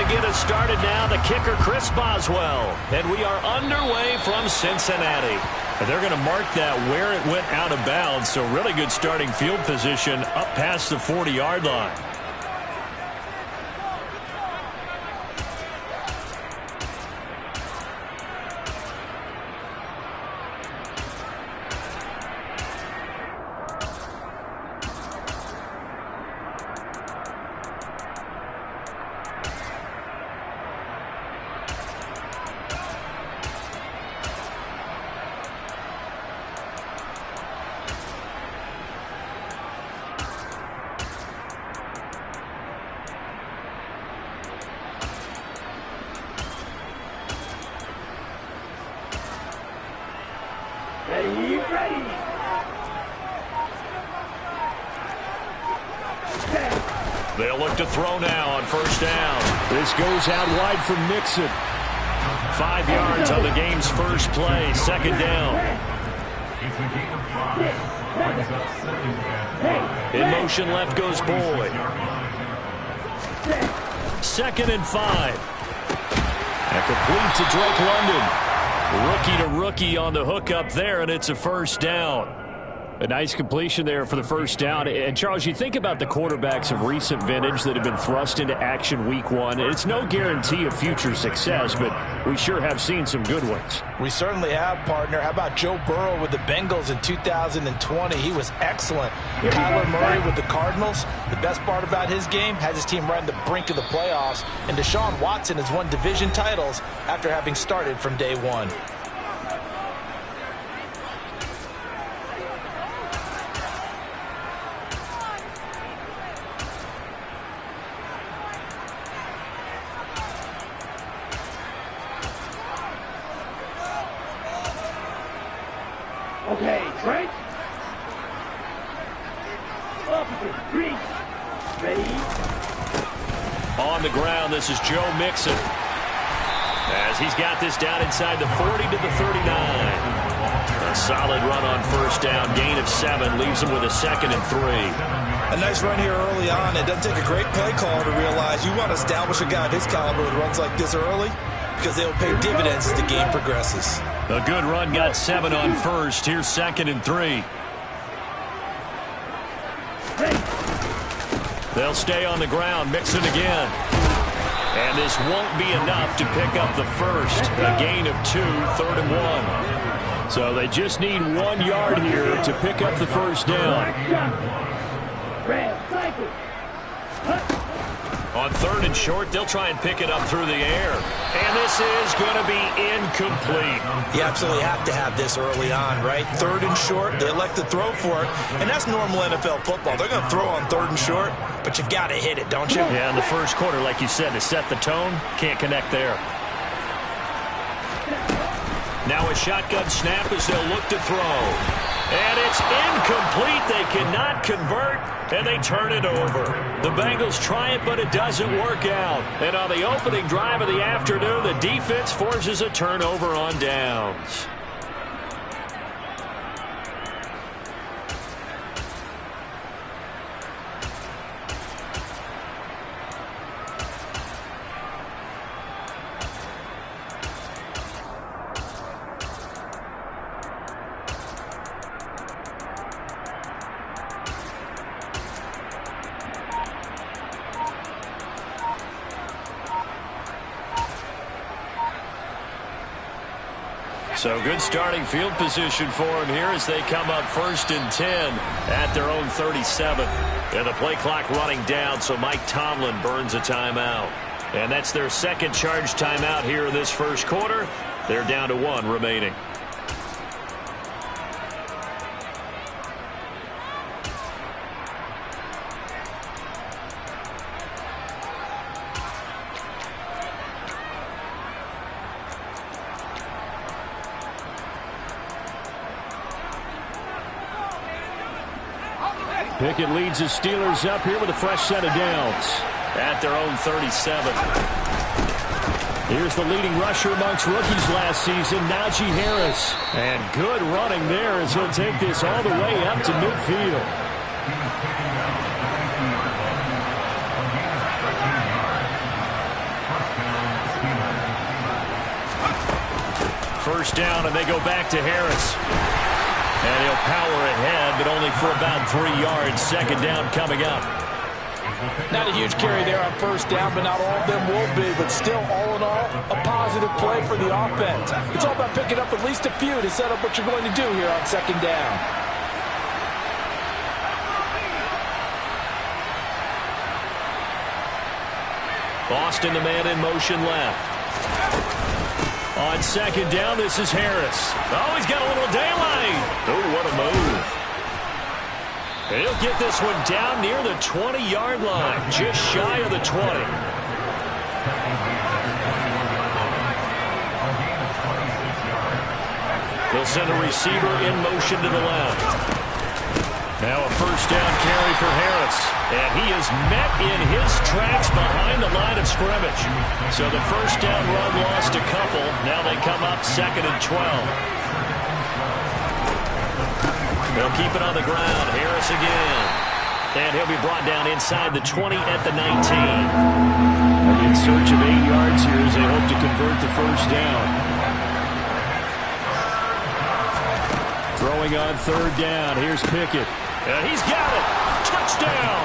to get us started now, the kicker, Chris Boswell. And we are underway from Cincinnati. And they're going to mark that where it went out of bounds. So really good starting field position up past the 40-yard line. They'll look to throw now on first down. This goes out wide for Mixon. 5 yards on the game's first play. Second down. In motion left goes Boyd. 2nd and 5. And complete to Drake London. Rookie to rookie on the hook up there, and it's a first down. A nice completion there for the first down. And, Charles, you think about the quarterbacks of recent vintage that have been thrust into action week one. It's no guarantee of future success, but we sure have seen some good ones. We certainly have, partner. How about Joe Burrow with the Bengals in 2020? He was excellent. Kyler Murray with the Cardinals. The best part about his game, has his team right on the brink of the playoffs. And Deshaun Watson has won division titles after having started from day one. Okay, Trent. Up to 3. Ready? On the ground, this is Joe Mixon. As he's got this down inside the 40 to the 39. A solid run on first down. Gain of 7 leaves him with a 2nd and 3. A nice run here early on. It doesn't take a great play call to realize you want to establish a guy of his caliber with runs like this early, because they'll pay dividends as the game progresses. A good run, got 7 on first. Here's 2nd and 3. They'll stay on the ground. Mixon again. And this won't be enough to pick up the first. A gain of 2, 3rd and 1. So they just need 1 yard here to pick up the first down. On 3rd and short, they'll try and pick it up through the air. And this is going to be incomplete. You absolutely have to have this early on, right? 3rd and short, they elect to throw for it. And that's normal NFL football. They're going to throw on 3rd and short, but you've got to hit it, don't you? Yeah, in the first quarter, like you said, to set the tone, can't connect there. Now a shotgun snap as they'll look to throw. And it's incomplete. They cannot convert, and they turn it over. The Bengals try it, but it doesn't work out. And on the opening drive of the afternoon, the defense forces a turnover on downs. So good starting field position for him here as they come up 1st and 10 at their own 37. And the play clock running down, so Mike Tomlin burns a timeout. And that's their 2nd charge timeout here in this first quarter. They're down to 1 remaining. Pickett leads the Steelers up here with a fresh set of downs at their own 37. Here's the leading rusher amongst rookies last season, Najee Harris. And good running there as he'll take this all the way up to midfield. First down, and they go back to Harris. And he'll power ahead, but only for about 3 yards. Second down coming up. Not a huge carry there on first down, but not all of them will be. But still, all in all, a positive play for the offense. It's all about picking up at least a few to set up what you're going to do here on second down. Boston, the man in motion left. On second down, this is Harris. Oh, he's got a little daylight. Oh, what a move. He'll get this one down near the 20-yard line, just shy of the 20. They'll send a receiver in motion to the left. Now a first down carry for Harris. And he is met in his tracks behind the line of scrimmage. So the first down run lost a couple. Now they come up 2nd and 12. They'll keep it on the ground. Harris again. And he'll be brought down inside the 20 at the 19. In search of 8 yards here as they hope to convert the first down. Throwing on third down. Here's Pickett. And he's got it. Touchdown.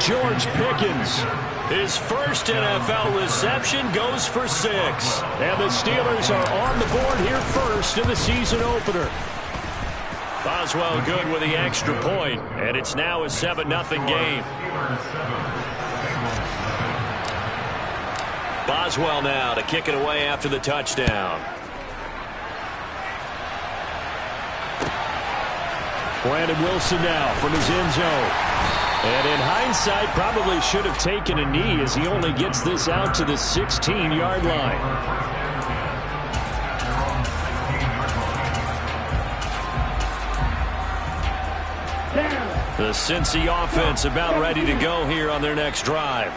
George Pickens. His first NFL reception goes for 6. And the Steelers are on the board here first in the season opener. Boswell good with the extra point. And it's now a 7-0 game. Boswell now to kick it away after the touchdown. Brandon Wilson now from his end zone. And in hindsight, probably should have taken a knee as he only gets this out to the 16-yard line. The Cincy offense about ready to go here on their next drive.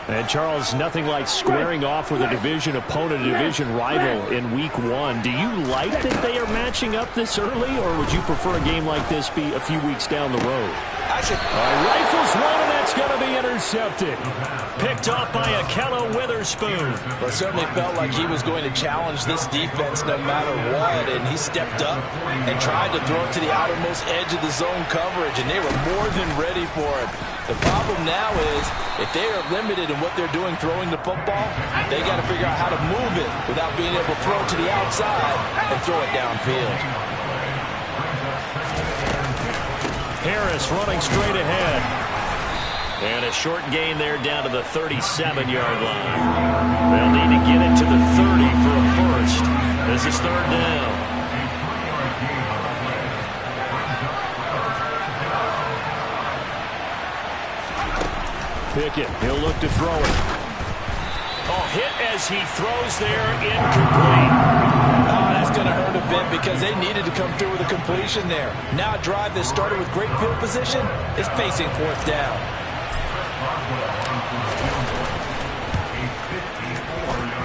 And, Charles, nothing like squaring off with a division opponent, a division rival in Week 1. Do you like that they are matching up this early, or would you prefer a game like this be a few weeks down the road? Rifles one, and that's going to be intercepted. Picked off by Akello Witherspoon. Well, it certainly felt like he was going to challenge this defense no matter what, and he stepped up and tried to throw it to the outermost edge of the zone coverage, and they were more than ready for it. The problem now is if they are limited in what they're doing throwing the football, they got to figure out how to move it without being able to throw it to the outside and throw it downfield. Harris running straight ahead. And a short gain there down to the 37-yard line. They'll need to get it to the 30 for a first. This is third down. Pickett, he'll look to throw it. Oh, hit as he throws there, incomplete. Oh, that's going to hurt a bit because they needed to come through with a completion there. Now a drive that started with great field position is facing fourth down.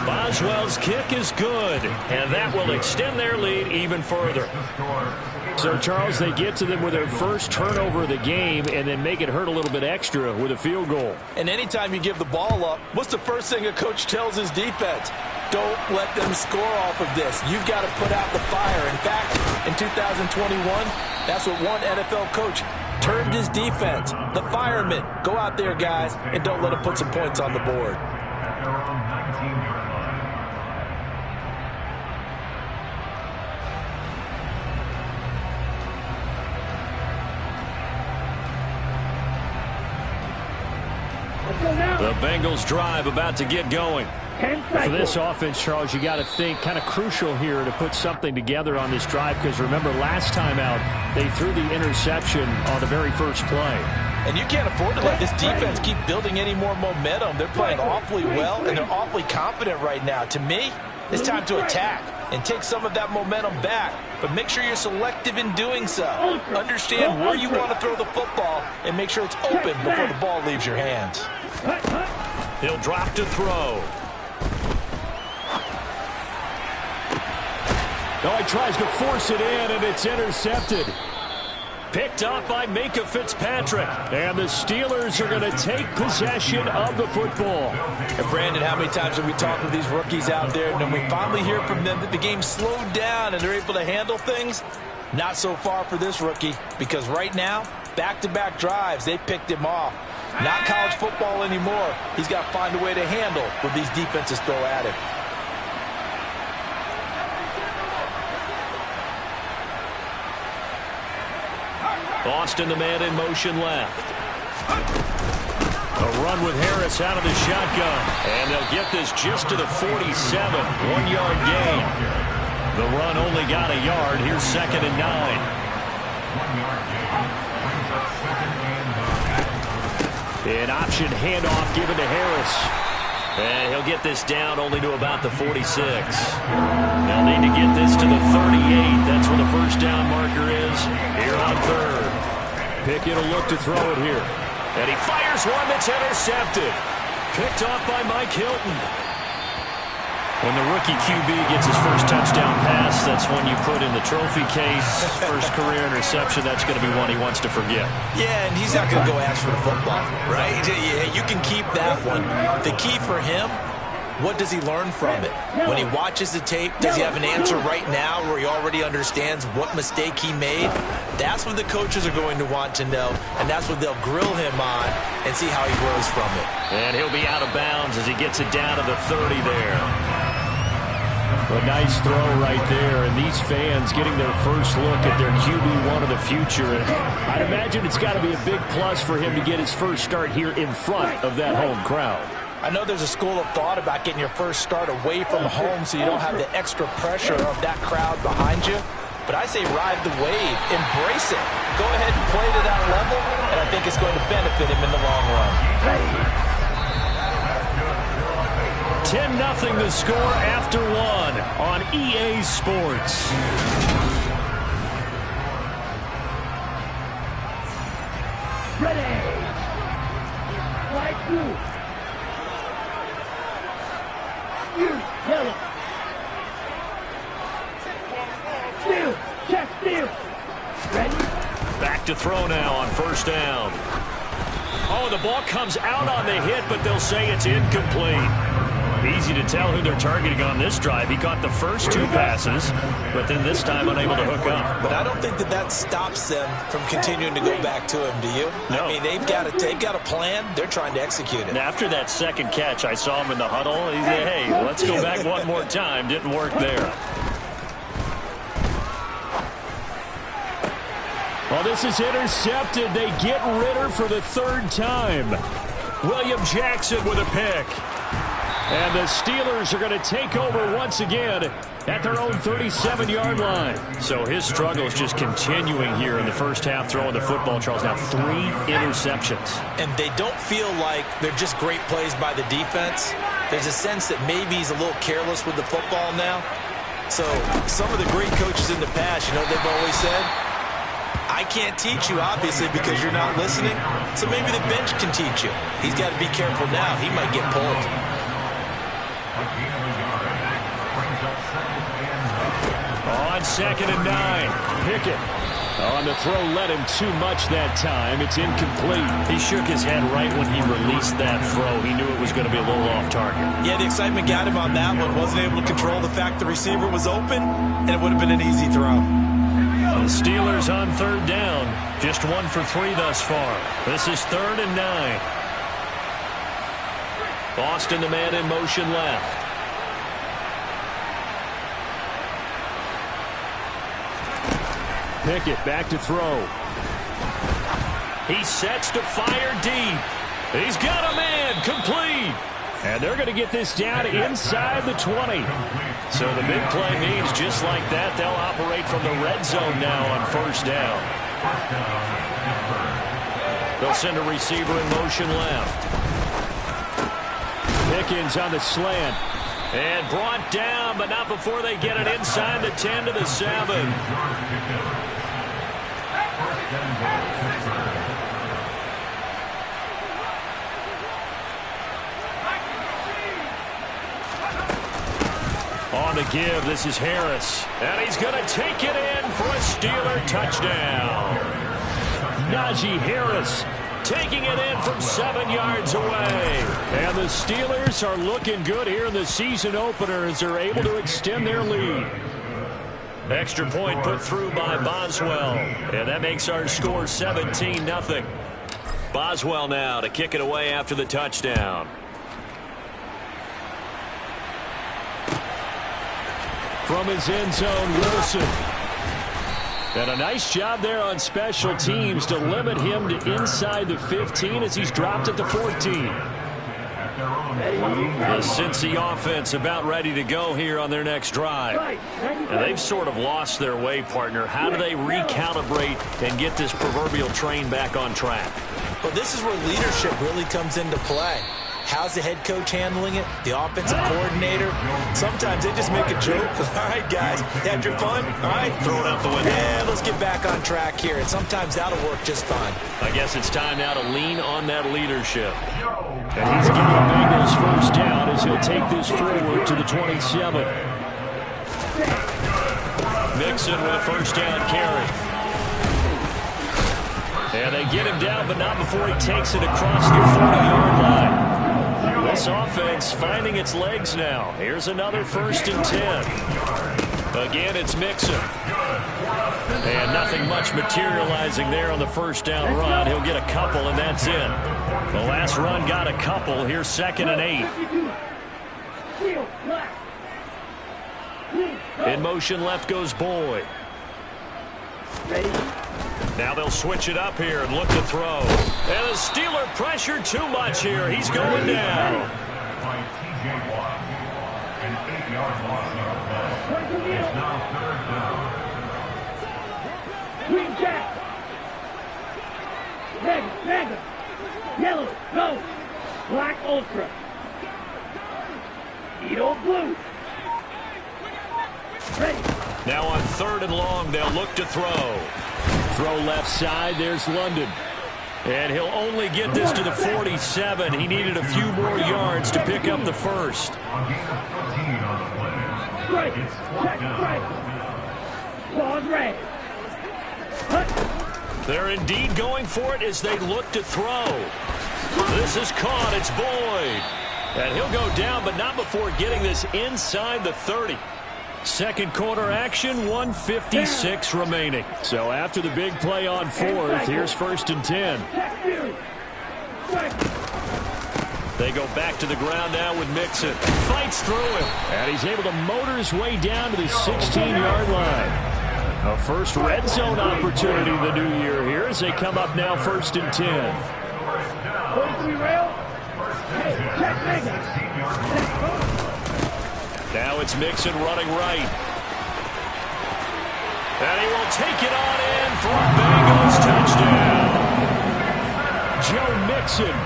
Boswell's kick is good, and that will extend their lead even further. So, Charles, they get to them with their first turnover of the game and then make it hurt a little bit extra with a field goal. And anytime you give the ball up, what's the first thing a coach tells his defense? Don't let them score off of this. You've got to put out the fire. In fact, in 2021, that's what one NFL coach termed his defense. The firemen. Go out there, guys, and don't let them put some points on the board. The Bengals drive about to get going. For this offense, Charles, you got to think kind of crucial here to put something together on this drive because remember last time out they threw the interception on the very first play. And you can't afford to let this defense keep building any more momentum. They're playing awfully well and they're awfully confident right now. To me, it's time to attack and take some of that momentum back. But make sure you're selective in doing so. Understand where you want to throw the football and make sure it's open before the ball leaves your hands. He'll drop to throw. Oh, he tries to force it in, and it's intercepted. Picked off by Minka Fitzpatrick. And the Steelers are going to take possession of the football. And Brandon, how many times have we talked with these rookies out there, and then we finally hear from them that the game slowed down and they're able to handle things? Not so far for this rookie, because right now, back-to-back drives, they picked him off. Not college football anymore. He's got to find a way to handle what these defenses throw at him. Austin, the man in motion left. A run with Harris out of the shotgun. And they'll get this just to the 47. 1-yard gain. The run only got a yard. Here's 2nd and 9. An option handoff given to Harris. And he'll get this down only to about the 46. They'll need to get this to the 38. That's where the first down marker is here on 3rd. Pickett will look to throw it here. And he fires one that's intercepted. Picked off by Mike Hilton. When the rookie QB gets his first touchdown pass, that's when you put in the trophy case. First career interception, that's going to be one he wants to forget. Yeah, and he's not going to go ask for the football, right? Yeah, you can keep that one. The key for him, what does he learn from it? When he watches the tape, does he have an answer right now where he already understands what mistake he made? That's what the coaches are going to want to know, and that's what they'll grill him on and see how he grows from it. And he'll be out of bounds as he gets it down to the 30 there. A nice throw right there, and these fans getting their first look at their QB1 of the future. And I'd imagine it's got to be a big plus for him to get his first start here in front of that home crowd. I know there's a school of thought about getting your first start away from home so you don't have the extra pressure of that crowd behind you. But I say ride the wave, embrace it. Go ahead and play to that level, and I think it's going to benefit him in the long run. 10-0 the score after 1 on EA Sports. Ready. Flag blue. Yellow. Steal. Check steal. Ready. Back to throw now on first down. Oh, the ball comes out on the hit, but they'll say it's incomplete. Easy to tell who they're targeting on this drive. He caught the first 2 passes, but then this time unable to hook up. But I don't think that stops them from continuing to go back to him, do you? No. I mean, they've got a plan. They're trying to execute it. And after that second catch, I saw him in the huddle. He said, hey, let's go back one more time. Didn't work there. Well, this is intercepted. They get Ritter for the 3rd time. William Jackson with a pick. And the Steelers are going to take over once again at their own 37-yard line. So his struggle is just continuing here in the first half, throwing the football. Charles, now 3 interceptions. And they don't feel like they're just great plays by the defense. There's a sense that maybe he's a little careless with the football now. So some of the great coaches in the past, you know, they've always said, I can't teach you, obviously, because you're not listening. So maybe the bench can teach you. He's got to be careful now. He might get pulled. On 2nd and 9, Pickett. On the throw, led him too much that time. It's incomplete. He shook his head right when he released that throw. He knew it was going to be a little off target. Yeah, the excitement got him on that one. Wasn't able to control the fact the receiver was open, and it would have been an easy throw. The Steelers on 3rd down. Just 1 for 3 thus far. This is 3rd and 9. Austin, the man in motion left. Pickett back to throw. He sets to fire deep. He's got a man complete. And they're going to get this down inside the 20. So the big play means just like that, they'll operate from the red zone now on first down. They'll send a receiver in motion left. Pickens on the slant. And brought down, but not before they get it inside the 10 to the 7. On the give, this is Harris. And he's going to take it in for a Steeler touchdown. Najee Harris taking it in from 7 yards away. And the Steelers are looking good here in the season opener as they're able to extend their lead. Extra point put through by Boswell. And that makes our score 17-0. Boswell now to kick it away after the touchdown. From his end zone, Wilson. And a nice job there on special teams to limit him to inside the 15 as he's dropped at the 14. The Cincy offense about ready to go here on their next drive. And they've sort of lost their way, partner. How do they recalibrate and get this proverbial train back on track? Well, this is where leadership really comes into play. How's the head coach handling it? The offensive coordinator? Sometimes they just make a joke. All right, guys, had your fun? All right, throw it out the window. Yeah, let's get back on track here. And sometimes that'll work just fine. I guess it's time now to lean on that leadership. And he's getting the Bengals first down as he'll take this forward to the 27. Mixon with a first down carry. And they get him down, but not before he takes it across the 40-yard line. This offense finding its legs now. Here's another 1st and 10. Again, it's Mixon. And nothing much materializing there on the first down run. He'll get a couple, and that's it. The last run got a couple. Here's 2nd and 8. In motion left goes Boyd. Now they'll switch it up here and look to throw. And the Steeler pressure too much here. He's going down. Green jack. Red, yellow, go. Black ultra. Edo blue. Ready. Now on 3rd and long, they'll look to throw. Throw left side, there's London. And he'll only get this to the 47. He needed a few more yards to pick up the first. Strike, check, strike. Claws red. They're indeed going for it as they look to throw. This is caught, it's Boyd. And he'll go down, but not before getting this inside the 30. Second quarter action, 1:56 remaining. So after the big play on 4th, here's 1st and 10. They go back to the ground now with Mixon. Fights through him. And he's able to motor his way down to the 16-yard line. A first red zone opportunity the new year here as they come up now 1st and 10. Now it's Mixon running right. And he will take it on in for a Bengals touchdown. Joe Mixon,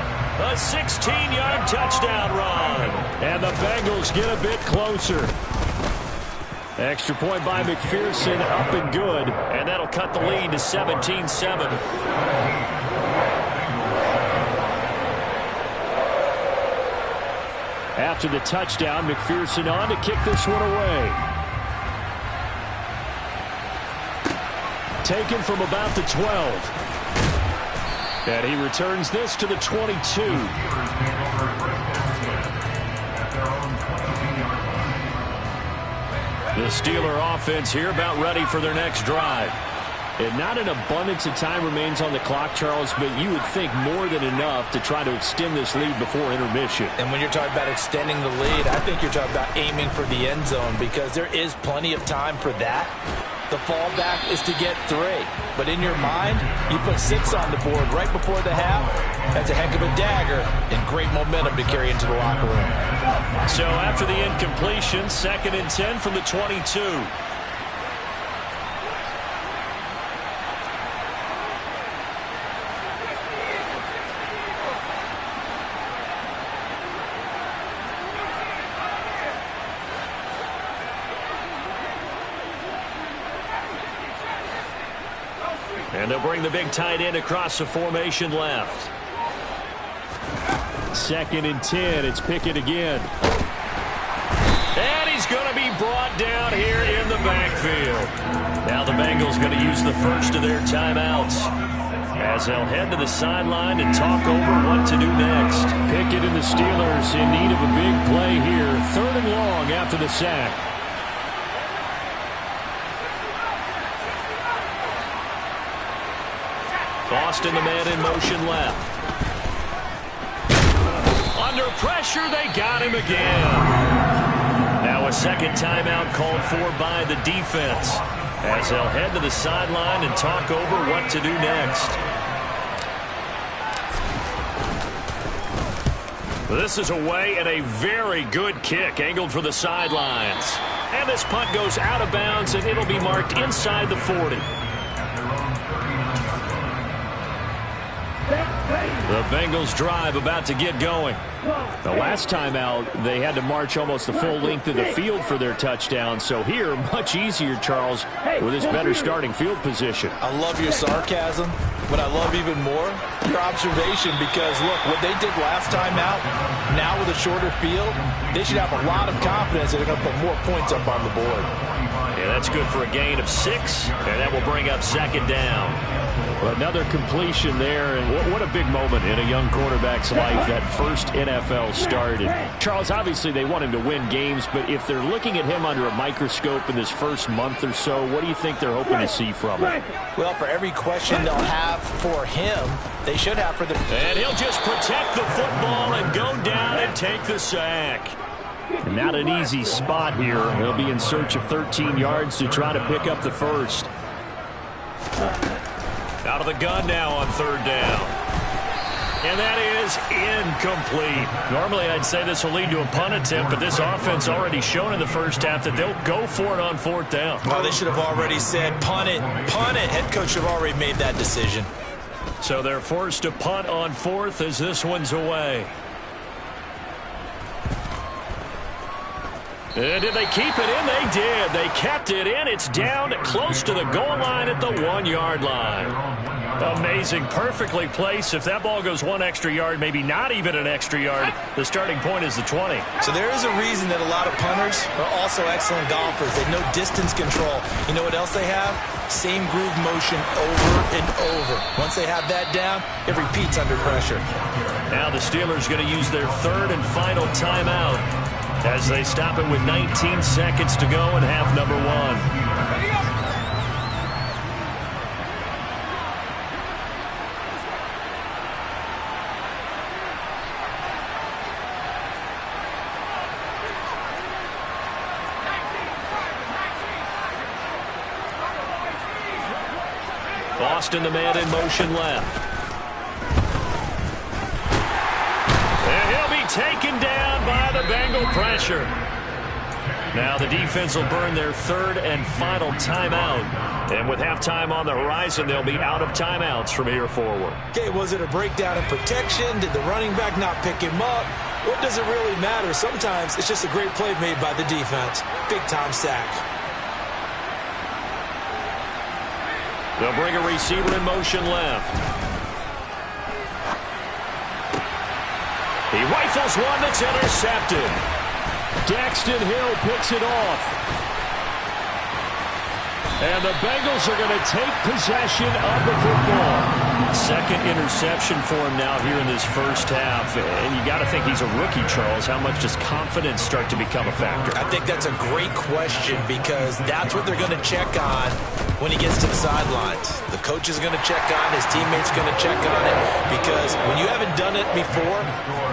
a 16-yard touchdown run. And the Bengals get a bit closer. Extra point by McPherson, up and good. And that'll cut the lead to 17-7. After the touchdown, McPherson on to kick this one away. Taken from about the 12. And he returns this to the 22. The Steeler offense here about ready for their next drive. And not an abundance of time remains on the clock, Charles, but you would think more than enough to try to extend this lead before intermission. And when you're talking about extending the lead, I think you're talking about aiming for the end zone because there is plenty of time for that. The fallback is to get 3. But in your mind, you put 6 on the board right before the half. That's a heck of a dagger and great momentum to carry into the locker room. So after the incompletion, 2nd and 10 from the 22. And they'll bring the big tight end across the formation left. 2nd and 10. It's Pickett again. And he's going to be brought down here in the backfield. Now the Bengals going to use the first of their timeouts. as they'll head to the sideline and talk over what to do next. Pickett and the Steelers in need of a big play here. 3rd and long after the sack. Boston, the man in motion left. Under pressure, they got him again. Now a second timeout called for by the defense, as they'll head to the sideline and talk over what to do next. This is away and a very good kick angled for the sidelines. And this punt goes out of bounds, and it'll be marked inside the 40. The Bengals drive about to get going. The last time out, they had to march almost the full length of the field for their touchdown. So here, much easier, Charles, with this better starting field position. I love your sarcasm, but I love even more your observation, because, look, what they did last time out, now with a shorter field, they should have a lot of confidence that they're going to put more points up on the board. Yeah, that's good for a gain of 6, and that will bring up 2nd down. Well, another completion there, and what a big moment in a young quarterback's life, that first NFL start. And Charles, obviously they want him to win games, but if they're looking at him under a microscope in this first month or so, what do you think they're hoping to see from him? Well, for every question they'll have for him, they should have for the... And he'll just protect the football and go down and take the sack. Not an easy spot here. He'll be in search of 13 yards to try to pick up the first. Out of the gun now on 3rd down. And that is incomplete. Normally I'd say this will lead to a punt attempt, but this offense already shown in the first half that they'll go for it on 4th down. Well, they should have already said punt it, punt it. Head coach should have already made that decision. So they're forced to punt on 4th as this one's away. And did they keep it in? They did. They kept it in. It's down close to the goal line at the 1-yard line. Amazing. Perfectly placed. If that ball goes 1 extra yard, maybe not even an extra yard, the starting point is the 20. So there is a reason that a lot of punters are also excellent golfers. They know distance control. You know what else they have? Same groove motion over and over. Once they have that down, it repeats under pressure. Now the Steelers going to use their 3rd and final timeout, as they stop it with 19 seconds to go in half number 1. Boston, the man in motion left. And he'll be taken down by the Bengal pressure. Now the defense will burn their 3rd and final timeout. And with halftime on the horizon, they'll be out of timeouts from here forward. Okay, was it a breakdown in protection? Did the running back not pick him up? What does it really matter? Sometimes it's just a great play made by the defense. Big-time sack. They'll bring a receiver in motion left. He rifles one that's intercepted. Daxton Hill picks it off. And the Bengals are going to take possession of the football. Second interception for him now here in this first half. And you got to think he's a rookie, Charles. How much does confidence start to become a factor? I think that's a great question, because that's what they're going to check on when he gets to the sidelines. The coach is going to check on, his teammates going to check on it, because when you haven't done it before,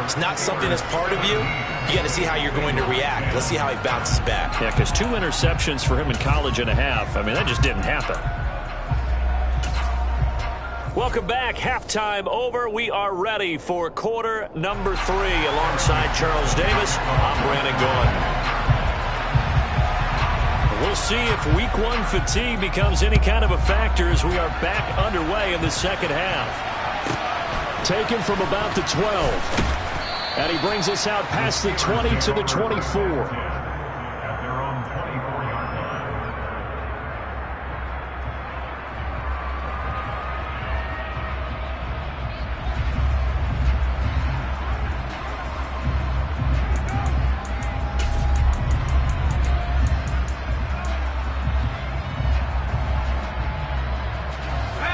it's not something that's part of you. You got to see how you're going to react. Let's see how he bounces back. Yeah, because 2 interceptions for him in college and a half. I mean, that just didn't happen. Welcome back. Halftime over. We are ready for quarter number 3. Alongside Charles Davis, I'm Brandon Gordon. We'll see if week 1 fatigue becomes any kind of a factor as we are back underway in the second half. Taken from about the 12. And he brings us out past the 20 to the 24.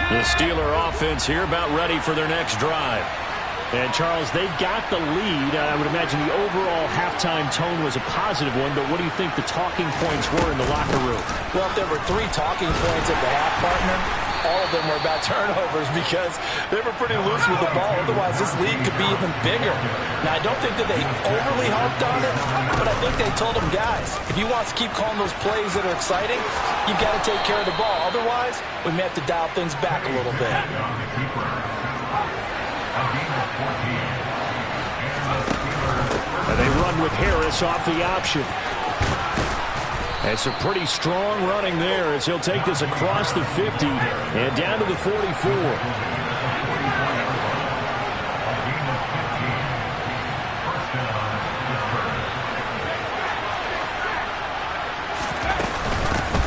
The Steeler offense here, about ready for their next drive. And, Charles, they've got the lead. I would imagine the overall halftime tone was a positive one, but what do you think the talking points were in the locker room? Well, if there were 3 talking points at the half, partner, all of them were about turnovers because they were pretty loose with the ball. Otherwise, this lead could be even bigger. Now, I don't think that they overly harped on it, but I think they told them, guys, if you want to keep calling those plays that are exciting, you've got to take care of the ball. Otherwise, we may have to dial things back a little bit. And they run with Harris off the option. It's a pretty strong running there as he'll take this across the 50 and down to the 44.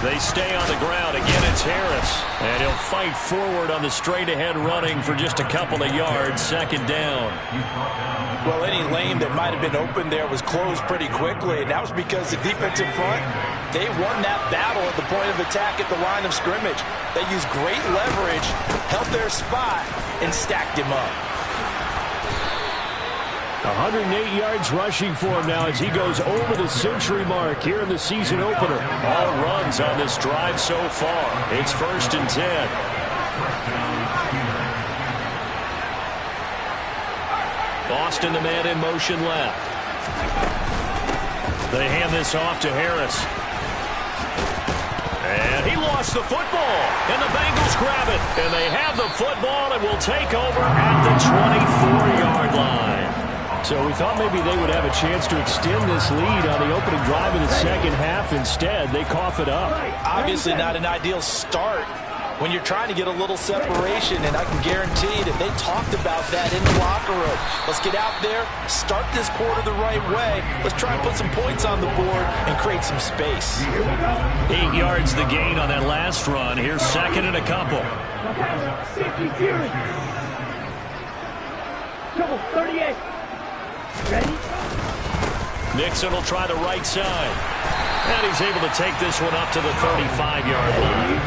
They stay on the ground. Again, it's Harris. And he'll fight forward on the straight-ahead running for just a couple of yards. Second down. Well, any lane that might have been open there was closed pretty quickly, and that was because the defensive front, they won that battle at the point of attack at the line of scrimmage. They used great leverage, held their spot, and stacked him up. 108 yards rushing for him now as he goes over the century mark here in the season opener. All runs on this drive so far. It's 1st and 10. Boston, the man in motion left. They hand this off to Harris. And he lost the football. And the Bengals grab it. And they have the football and will take over at the 24-yard line. So we thought maybe they would have a chance to extend this lead on the opening drive of the second half. Instead, they cough it up. Obviously not an ideal start when you're trying to get a little separation, and I can guarantee that they talked about that in the locker room. Let's get out there, start this quarter the right way. Let's try and put some points on the board and create some space. 8 yards the gain on that last run. Here's second and a couple. 38. Ready? Nixon will try the right side. And he's able to take this one up to the 35-yard line.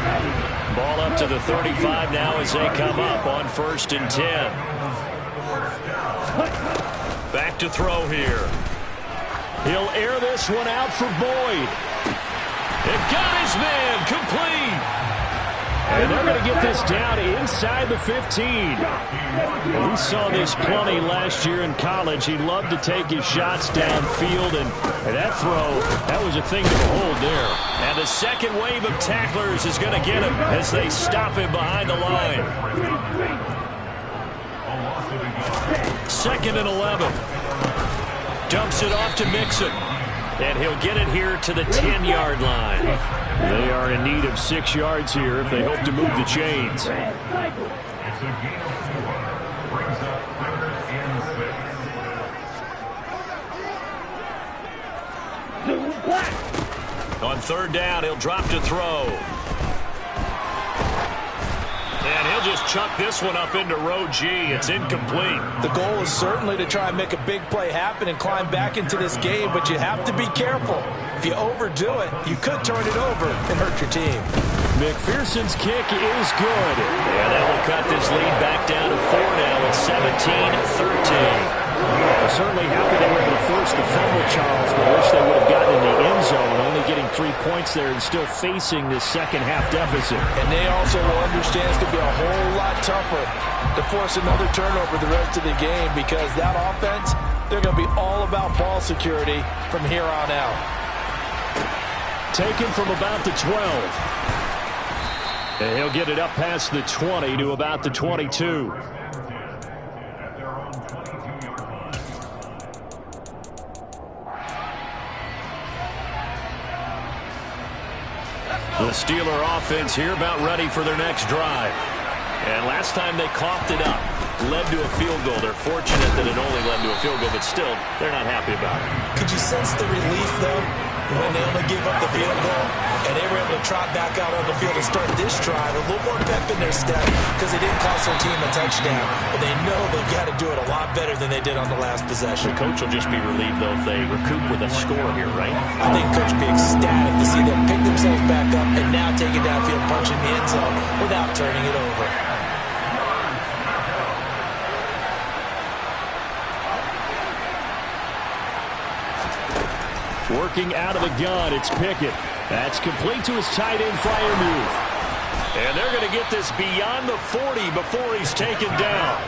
Ball up to the 35 now as they come up on 1st and 10. Back to throw here. He'll air this one out for Boyd. It got his man complete. And they're going to get this down inside the 15. And we saw this plenty last year in college. He loved to take his shots downfield, and that throw, that was a thing to behold there. And the second wave of tacklers is going to get him as they stop him behind the line. 2nd and 11. Dumps it off to Mixon. And he'll get it here to the 10-yard line. They are in need of 6 yards here if they hope to move the chains. On 3rd down, he'll drop to throw. And he'll just chuck this one up into row G. It's incomplete. The goal is certainly to try and make a big play happen and climb back into this game, but you have to be careful. If you overdo it, you could turn it over and hurt your team. McPherson's kick is good. And that will cut this lead back down to 4 now. It's 17-13. Well, certainly happy they were able to force the fumble, Charles, but wish they would have gotten in the end zone, only getting 3 points there and still facing this second half deficit. And they also will understand it's going to be a whole lot tougher to force another turnover the rest of the game because that offense, they're going to be all about ball security from here on out. Taken from about the 12. And he'll get it up past the 20 to about the 22. The Steeler offense here about ready for their next drive. And last time they coughed it up, led to a field goal. They're fortunate that it only led to a field goal, but still, they're not happy about it. Could you sense the relief, though, when they only gave up the field goal and they were able to trot back out on the field and start this drive? A little more pep in their step because they didn't cost their team a touchdown, but they know they've got to do it a lot better than they did on the last possession. The coach will just be relieved, though, if they recoup with a score here, right? I think Coach will be ecstatic to see them pick themselves back up and now take it downfield, punch in the end zone without turning it over. Working out of the gun, it's Pickett. That's complete to his tight end flyer move. And they're going to get this beyond the 40 before he's taken down.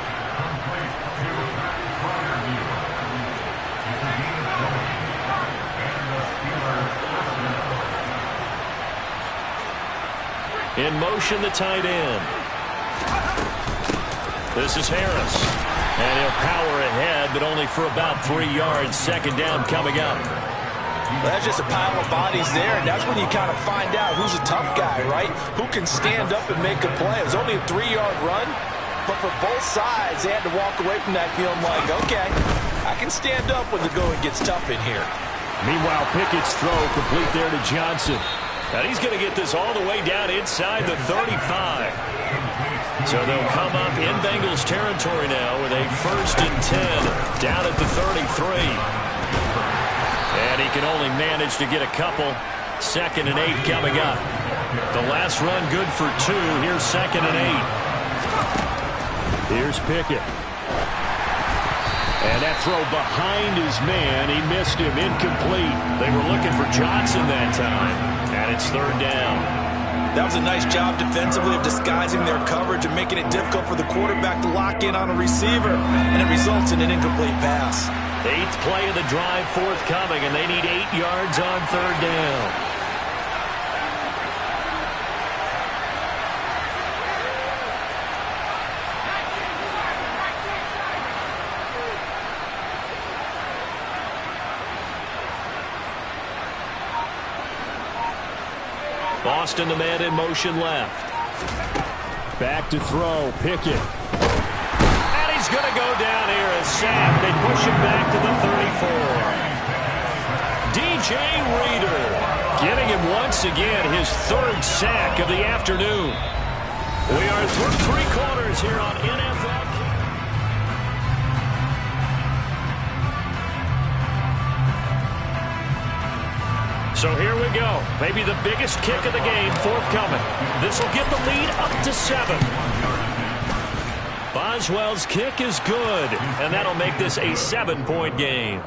In motion, the tight end. This is Harris. And he'll power ahead, but only for about 3 yards. Second down coming up. Well, that's just a pile of bodies there, and that's when you kind of find out who's a tough guy, right? Who can stand up and make a play. It was only a 3-yard run, but for both sides, they had to walk away from that feeling like, okay, I can stand up when the going gets tough in here. Meanwhile, Pickett's throw complete there to Johnson. And he's going to get this all the way down inside the 35. So they'll come up in Bengals territory now with a 1st and 10 down at the 33. And he can only manage to get a couple. 2nd and 8 coming up. The last run good for 2. Here's 2nd and 8. Here's Pickett. And that throw behind his man. He missed him. Incomplete. They were looking for Johnson that time. And it's 3rd down. That was a nice job defensively of disguising their coverage and making it difficult for the quarterback to lock in on a receiver. And it results in an incomplete pass. 8th play of the drive forthcoming, and they need 8 yards on 3rd down. Boston, the man in motion left. Back to throw, Pickett. And he's going to go down here as sacked. They push him back to the 34. DJ Reader getting him once again, his 3rd sack of the afternoon. We are through 3 quarters here on NFL. So here we go. Maybe the biggest kick of the game forthcoming. This will get the lead up to 7. Boswell's kick is good, and that'll make this a 7-point game.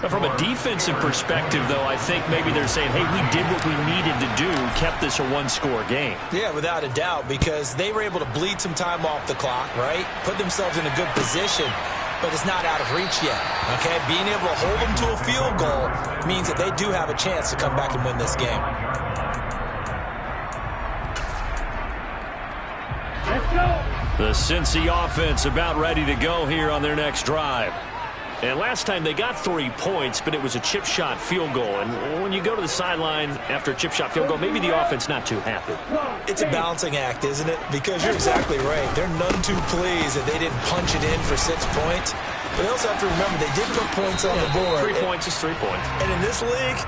Now, from a defensive perspective, though, I think maybe they're saying, hey, we did what we needed to do, kept this a 1-score game. Yeah, without a doubt, because they were able to bleed some time off the clock, right? Put themselves in a good position. But it's not out of reach yet, okay? Being able to hold them to a field goal means that they do have a chance to come back and win this game. Let's go. The Cincy offense about ready to go here on their next drive. And last time they got 3 points, but it was a chip shot field goal. And when you go to the sideline after a chip shot field goal, maybe the offense not too happy. It's a balancing act, isn't it? Because you're exactly right. They're none too pleased that they didn't punch it in for 6 points. But they also have to remember they did put points on the board. 3 points is 3 points. And in this league,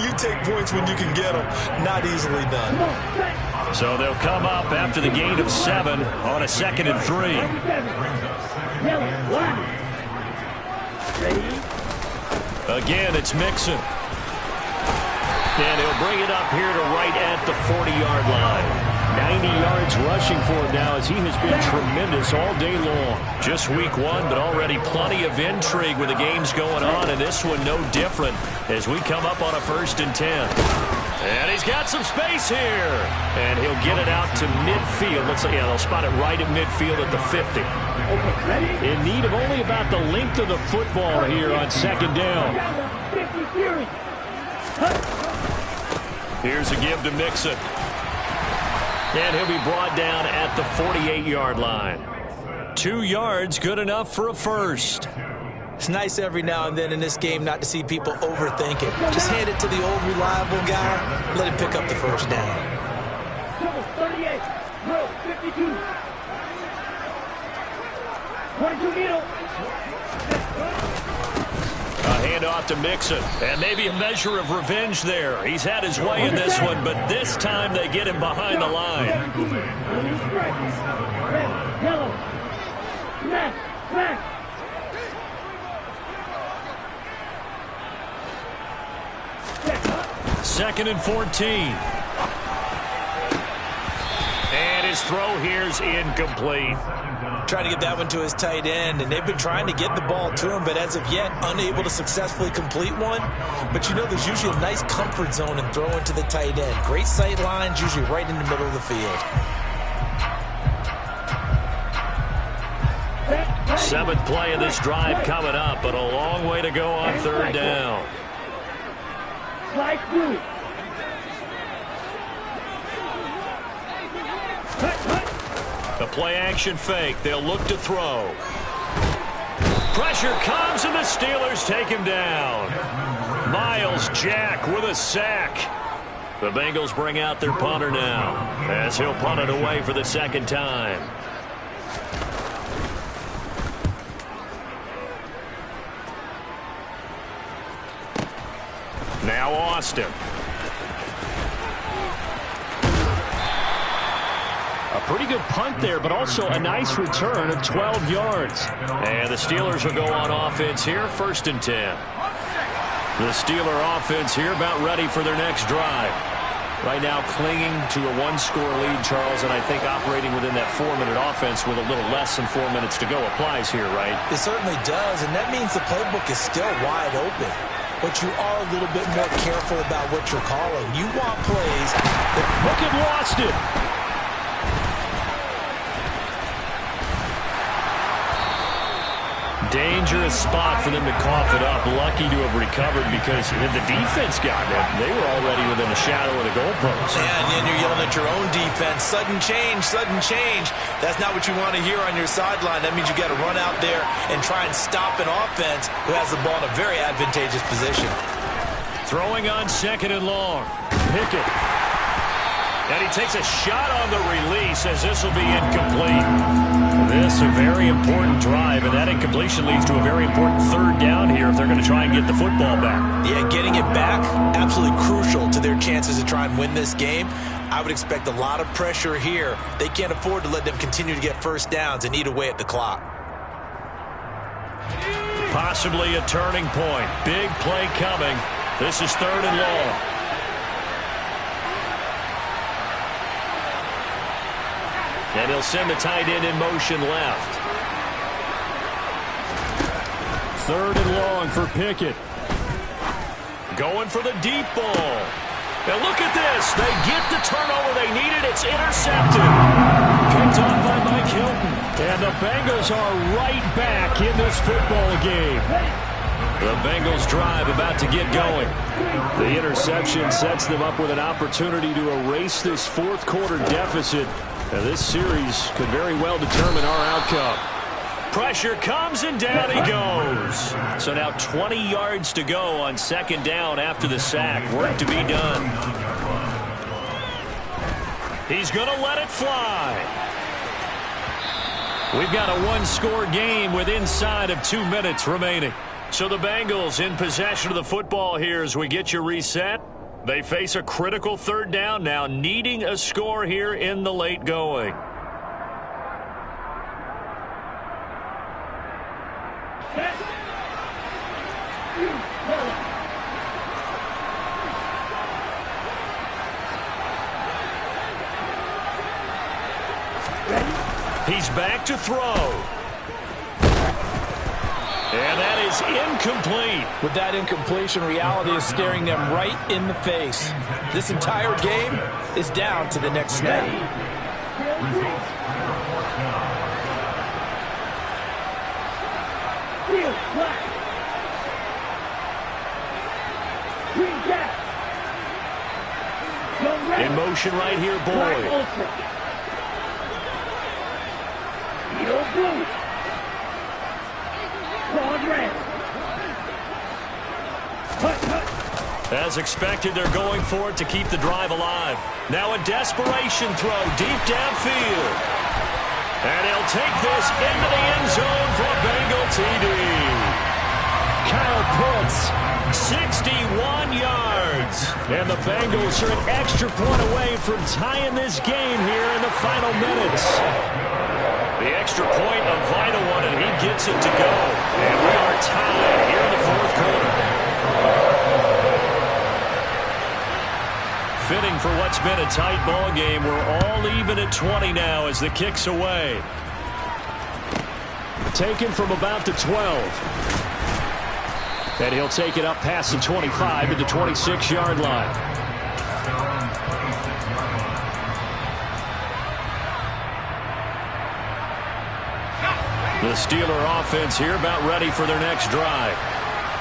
you take points when you can get them. Not easily done. So they'll come up after the gain of 7 on a 2nd and 3. Again, it's Mixon. And he'll bring it up here to right at the 40-yard line. 90 yards rushing for him now as he has been tremendous all day long. Just week 1, but already plenty of intrigue with the games going on, and this one no different as we come up on a 1st and 10. And he's got some space here. And he'll get it out to midfield. Looks like, yeah, they'll spot it right at midfield at the 50. In need of only about the length of the football here on 2nd down. Here's a give to Mixon. And he'll be brought down at the 48-yard line. 2 yards, good enough for a first. It's nice every now and then in this game not to see people overthink it. Just hand it to the old reliable guy. Let him pick up the first down. 38, 52. 22 needle. A handoff to Mixon. And maybe a measure of revenge there. He's had his way in this one, but this time they get him behind the line. Yellow. Smack. Smack. Second and 14. And his throw here's incomplete. trying to get that one to his tight end, and they've been trying to get the ball to him, but as of yet, unable to successfully complete one. But you know, there's usually a nice comfort zone in throwing to the tight end. Great sight lines, usually right in the middle of the field. Seventh play of this drive coming up, but a long way to go on third down. Slide through. The play-action fake. They'll look to throw. Pressure comes, and the Steelers take him down. Miles Jack with a sack. The Bengals bring out their punter now, as he'll punt it away for the second time. Now Austin. A pretty good punt there, but also a nice return of 12 yards. And the Steelers will go on offense here, 1st and 10. The Steeler offense here about ready for their next drive. Right now clinging to a one-score lead, Charles, and I think operating within that 4-minute offense with a little less than 4 minutes to go applies here, right? It certainly does, and that means the playbook is still wide open. But you are a little bit more careful about what you're calling. You want plays. Look at lost it. Dangerous spot for them to cough it up. Lucky to have recovered because had the defense gotten it, they were already within the shadow of the goalpost. And you're yelling at your own defense. Sudden change, sudden change. That's not what you want to hear on your sideline. That means you got to run out there and try and stop an offense who has the ball in a very advantageous position. Throwing on 2nd and long. Pickett. And he takes a shot on the release as this will be incomplete. This a very important drive, and that incompletion leads to a very important third down here if they're going to try and get the football back. Yeah, getting it back, absolutely crucial to their chances to try and win this game. I would expect a lot of pressure here. They can't afford to let them continue to get first downs and eat away at the clock. Possibly a turning point. Big play coming. This is 3rd and long. And he'll send the tight end in motion left. 3rd and long for Pickett. Going for the deep ball. Now look at this. They get the turnover they needed. It's intercepted. Picked off by Mike Hilton. And the Bengals are right back in this football game. The Bengals drive about to get going. The interception sets them up with an opportunity to erase this 4th quarter deficit. Now this series could very well determine our outcome. Pressure comes, and down he goes. So now 20 yards to go on 2nd down after the sack. Work to be done. He's going to let it fly. We've got a one-score game with inside of 2 minutes remaining. So the Bengals in possession of the football here as we get you reset. They face a critical 3rd down now, needing a score here in the late going. He's back to throw. And that is incomplete. With that incompletion, reality is staring them right in the face. This entire game is down to the next snap. In motion right here, Boyd. As expected, they're going for it to keep the drive alive. Now a desperation throw deep downfield. And he'll take this into the end zone for a Bengal TD. Kyle Pitts, 61 yards. And the Bengals are an extra point away from tying this game here in the final minutes. The extra point, a vital one, and he gets it to go. And we are tied here in the 4th quarter. Fitting for what's been a tight ball game. We're all even at 20 now as the kick's away. Taken from about the 12. And he'll take it up past the 25 to the 26-yard line. The Steeler offense here about ready for their next drive.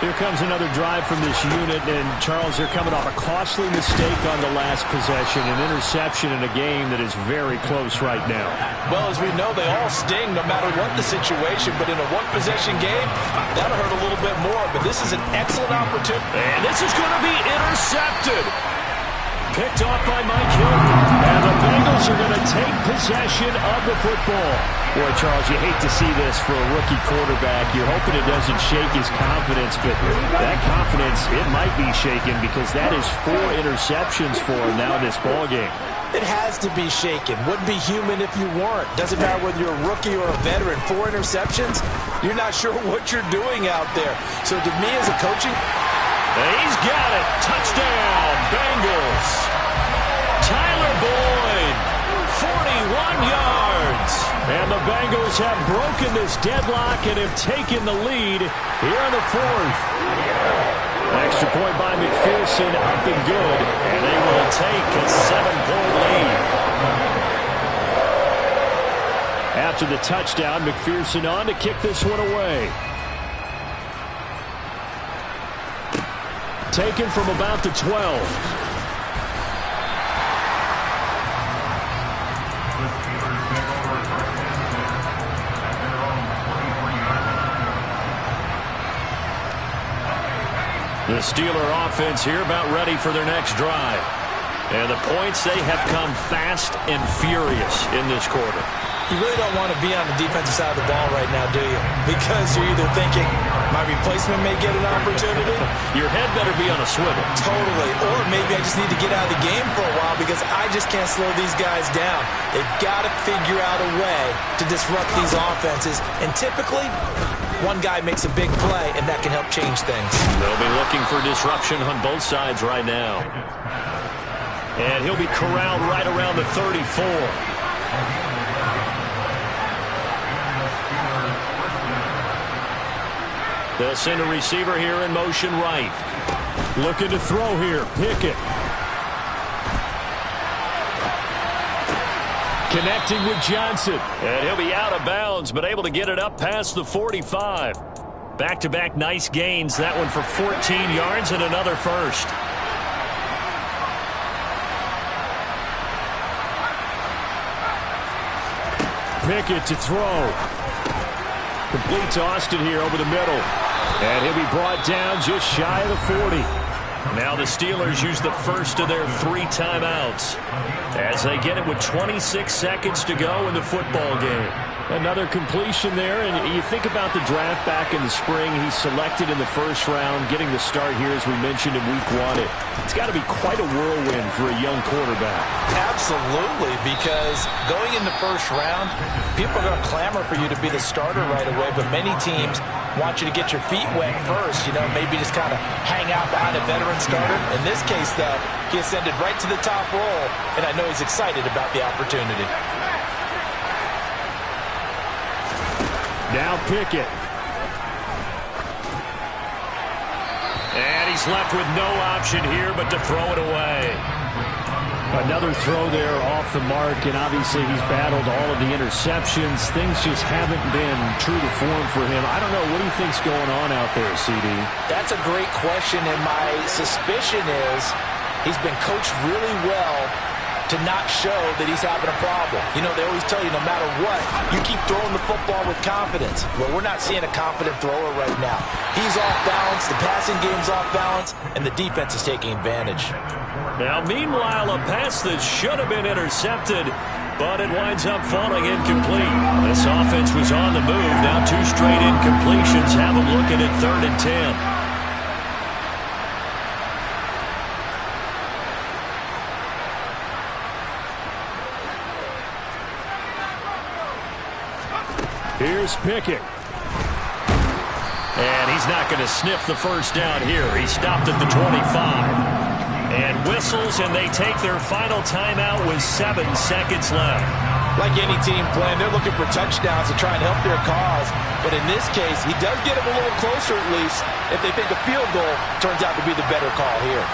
Here comes another drive from this unit, and Charles, they're coming off a costly mistake on the last possession, an interception in a game that is very close right now. Well, as we know, they all sting no matter what the situation, but in a one-possession game, that'll hurt a little bit more, but this is an excellent opportunity. And this is going to be intercepted. Picked off by Mike Hilton, and the Bengals are going to take possession of the football. Boy, Charles, you hate to see this for a rookie quarterback. You're hoping it doesn't shake his confidence, but that confidence, it might be shaken because that is 4 interceptions for him now in this ballgame. It has to be shaken. Wouldn't be human if you weren't. Doesn't matter whether you're a rookie or a veteran. 4 interceptions, you're not sure what you're doing out there. So to me as a coaching... He's got it. Touchdown, Bengals. Tyler Boyd, 41 yards. And the Bengals have broken this deadlock and have taken the lead here in the 4th. Extra point by McPherson, up and good. And they will take a 7-point lead. After the touchdown, McPherson on to kick this one away. Taken from about the 12. The Steeler offense here about ready for their next drive. And the points, they have come fast and furious in this quarter. You really don't want to be on the defensive side of the ball right now, do you? Because you're either thinking, my replacement may get an opportunity. Your head better be on a swivel. Totally. Or maybe I just need to get out of the game for a while because I just can't slow these guys down. They've got to figure out a way to disrupt these offenses. And typically, one guy makes a big play, and that can help change things. They'll be looking for disruption on both sides right now. And he'll be corralled right around the 34. They'll send a receiver here in motion right. Looking to throw here. Pickett. Connecting with Johnson. And he'll be out of bounds, but able to get it up past the 45. Back-to-back nice gains. That one for 14 yards and another first. Pickett to throw. Complete to Austin here over the middle. And he'll be brought down just shy of the 40. Now the Steelers use the first of their 3 timeouts as they get it with 26 seconds to go in the football game. Another completion there, and you think about the draft back in the spring. He's selected in the first round, getting the start here, as we mentioned, in week 1. It's got to be quite a whirlwind for a young quarterback. Absolutely, because going in the first round, people are going to clamor for you to be the starter right away, but many teams want you to get your feet wet first, maybe just kind of hang out behind a veteran starter. In this case, though, he ascended right to the top role, and I know he's excited about the opportunity. Now Pickett. And he's left with no option here but to throw it away. Another throw there off the mark, and obviously he's battled all of the interceptions. Things just haven't been true to form for him. I don't know. What do you think's going on out there, CD? That's a great question, and my suspicion is he's been coached really well to not show that he's having a problem. They always tell you no matter what, you keep throwing the football with confidence. Well, we're not seeing a confident thrower right now. He's off balance, the passing game's off balance, and the defense is taking advantage. Now, meanwhile, a pass that should have been intercepted, but it winds up falling incomplete. This offense was on the move. Now 2 straight incompletions have them looking at 3rd and 10. Here's Pickett. And he's not going to sniff the first down here. He stopped at the 25. And whistles, and they take their final timeout with 7 seconds left. Like any team playing, they're looking for touchdowns to try and help their cause. But in this case, he does get him a little closer at least if they think a field goal turns out to be the better call here.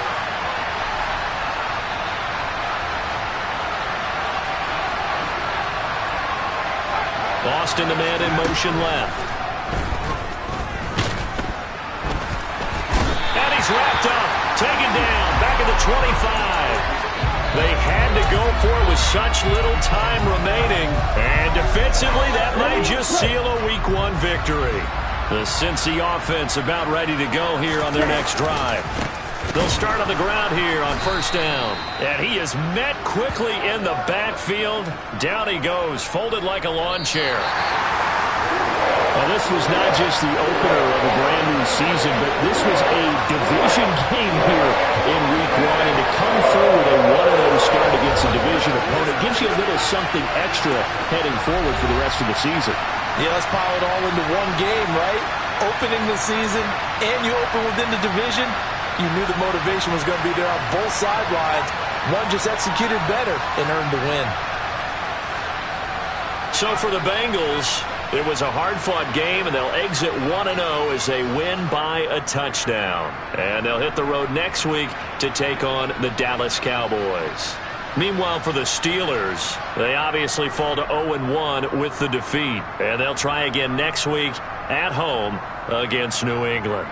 Boston, the man in motion left. And he's wrapped up, taken down, back at the 25. They had to go for it with such little time remaining. And defensively, that might just seal a Week 1 victory. The Cincy offense about ready to go here on their next drive. They'll start on the ground here on first down. And he is met quickly in the backfield. Down he goes, folded like a lawn chair. Well, this was not just the opener of a brand-new season, but this was a division game here in Week 1. And to come through with a 1-0 start against a division opponent gives you a little something extra heading forward for the rest of the season. Yeah, let's pile it all into one game, right? Opening the season, and you open within the division. You knew the motivation was going to be there on both sidelines. One just executed better and earned the win. So for the Bengals, it was a hard-fought game, and they'll exit 1-0 as they win by a touchdown. And they'll hit the road next week to take on the Dallas Cowboys. Meanwhile, for the Steelers, they obviously fall to 0-1 with the defeat. And they'll try again next week at home against New England.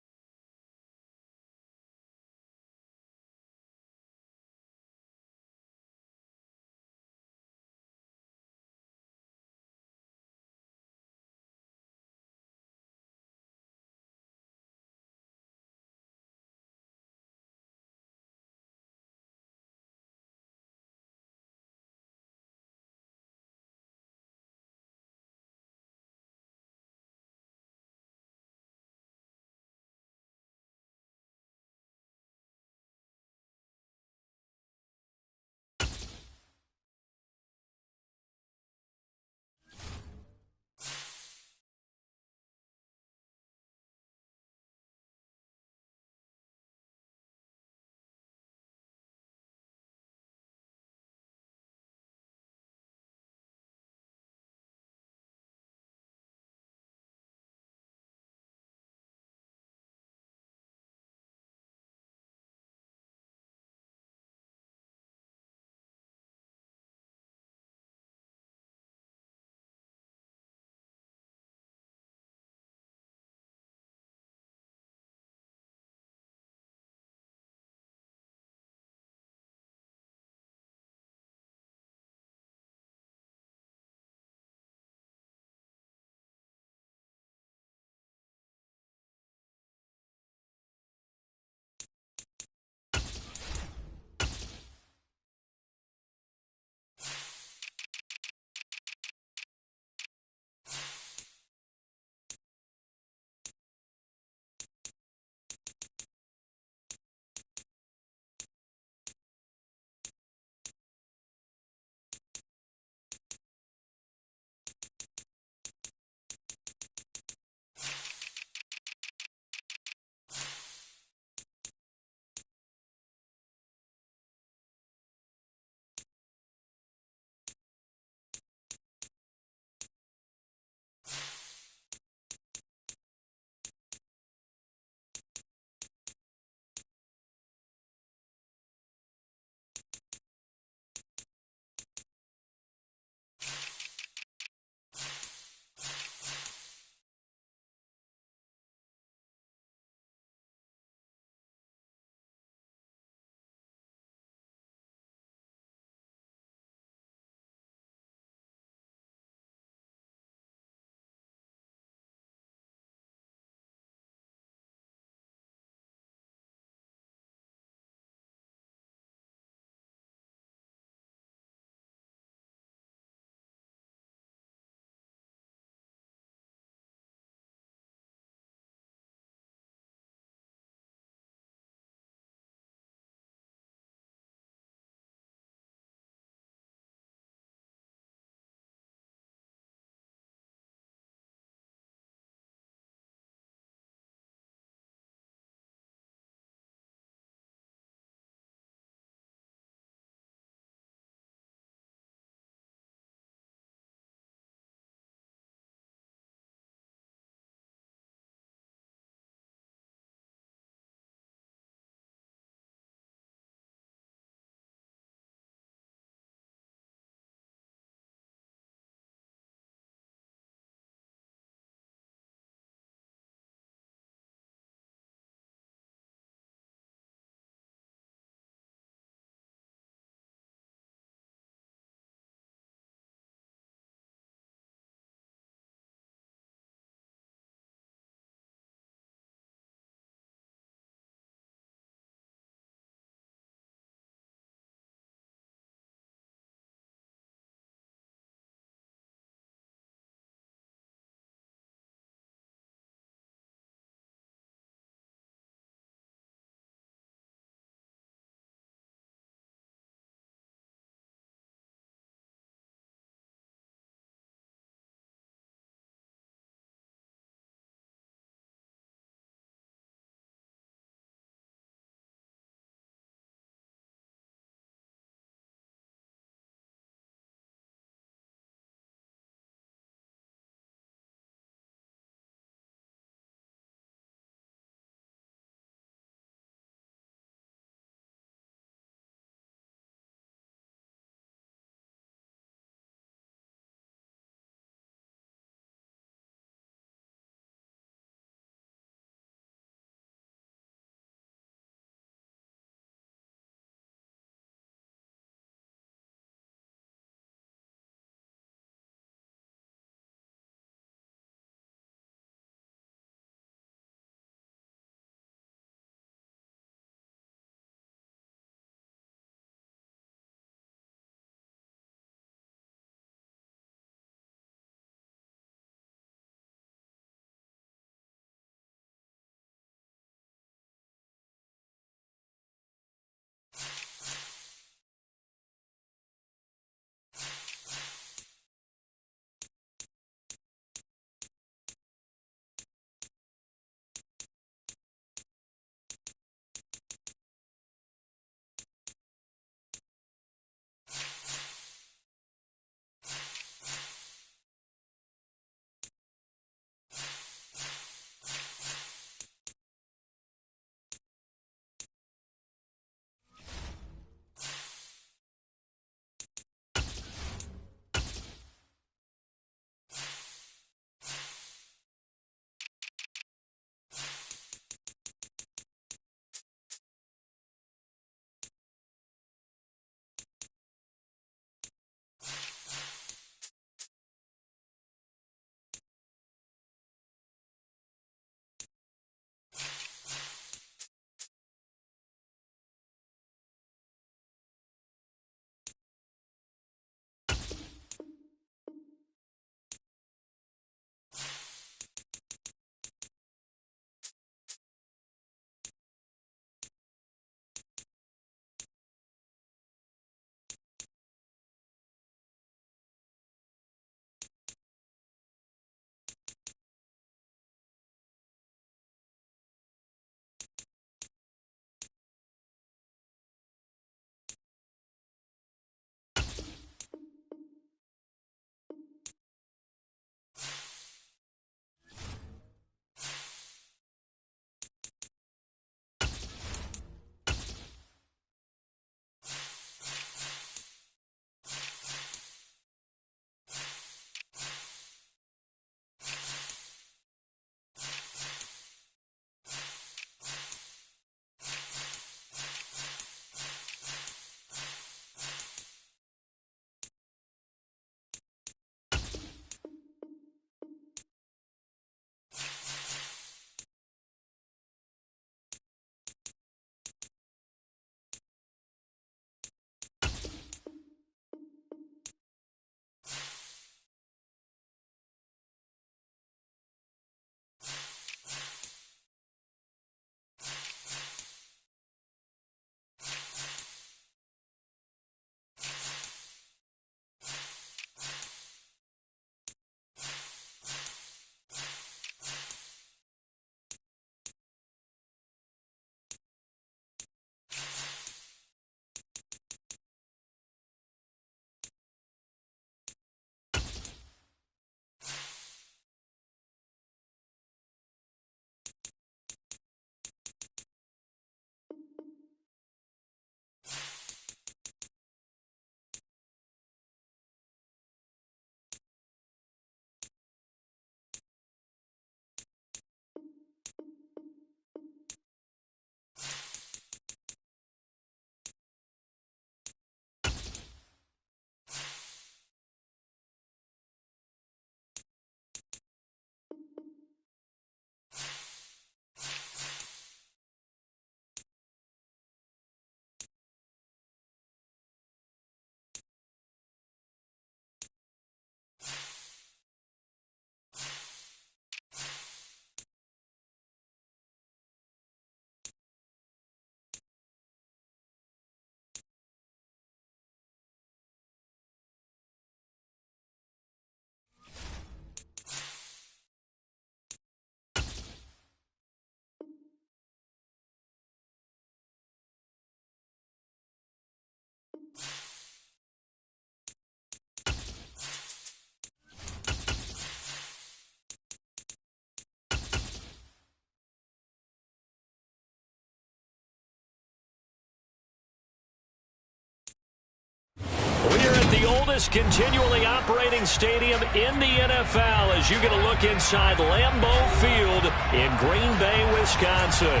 The oldest continually operating stadium in the NFL as you get a look inside Lambeau Field in Green Bay, Wisconsin.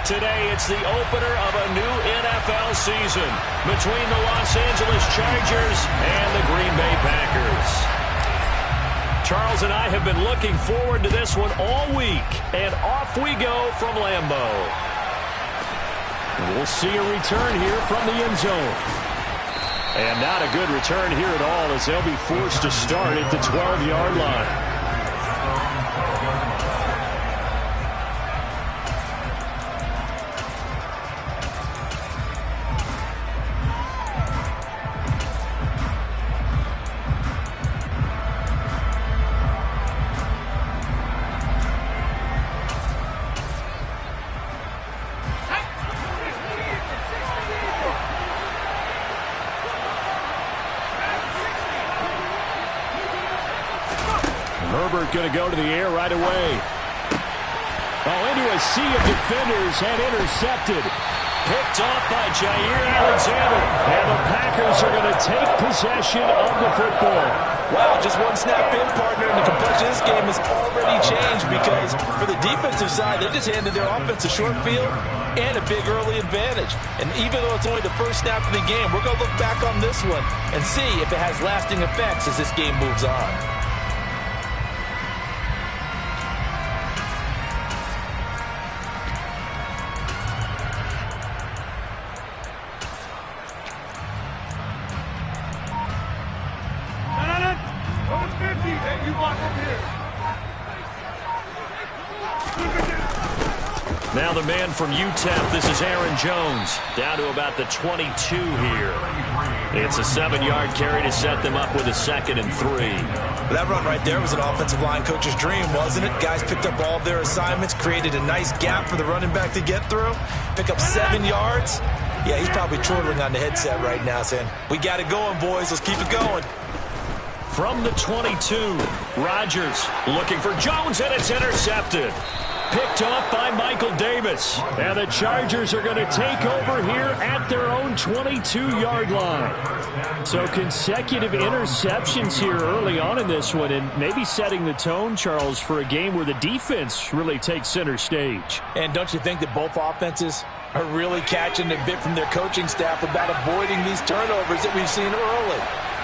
Today, it's the opener of a new NFL season between the Los Angeles Chargers and the Green Bay Packers. Charles and I have been looking forward to this one all week, and off we go from Lambeau. We'll see a return here from the end zone. And not a good return here at all as they'll be forced to start at the 12-yard line. Herbert going to go to the air right away. Oh, into a sea of defenders and intercepted. Picked off by Jair Alexander. And the Packers are going to take possession of the football. Wow, just one snap in, partner, and the complexion of this game has already changed because for the defensive side, they just handed their offense a short field and a big early advantage. And even though it's only the first snap of the game, we're going to look back on this one and see if it has lasting effects as this game moves on. Now the man from UTEP, this is Aaron Jones, down to about the 22 here. It's a 7-yard carry to set them up with a 2nd and 3. That run right there was an offensive line coach's dream, wasn't it? Guys picked up all of their assignments, created a nice gap for the running back to get through, pick up 7 yards. Yeah, he's probably chortling on the headset right now saying, we got it going, boys. Let's keep it going. From the 22, Rodgers looking for Jones, and it's intercepted. Picked off by Michael Davis. And the Chargers are going to take over here at their own 22-yard line. So consecutive interceptions here early on in this one, and maybe setting the tone, Charles, for a game where the defense really takes center stage. And don't you think that both offenses are really catching a bit from their coaching staff about avoiding these turnovers that we've seen early?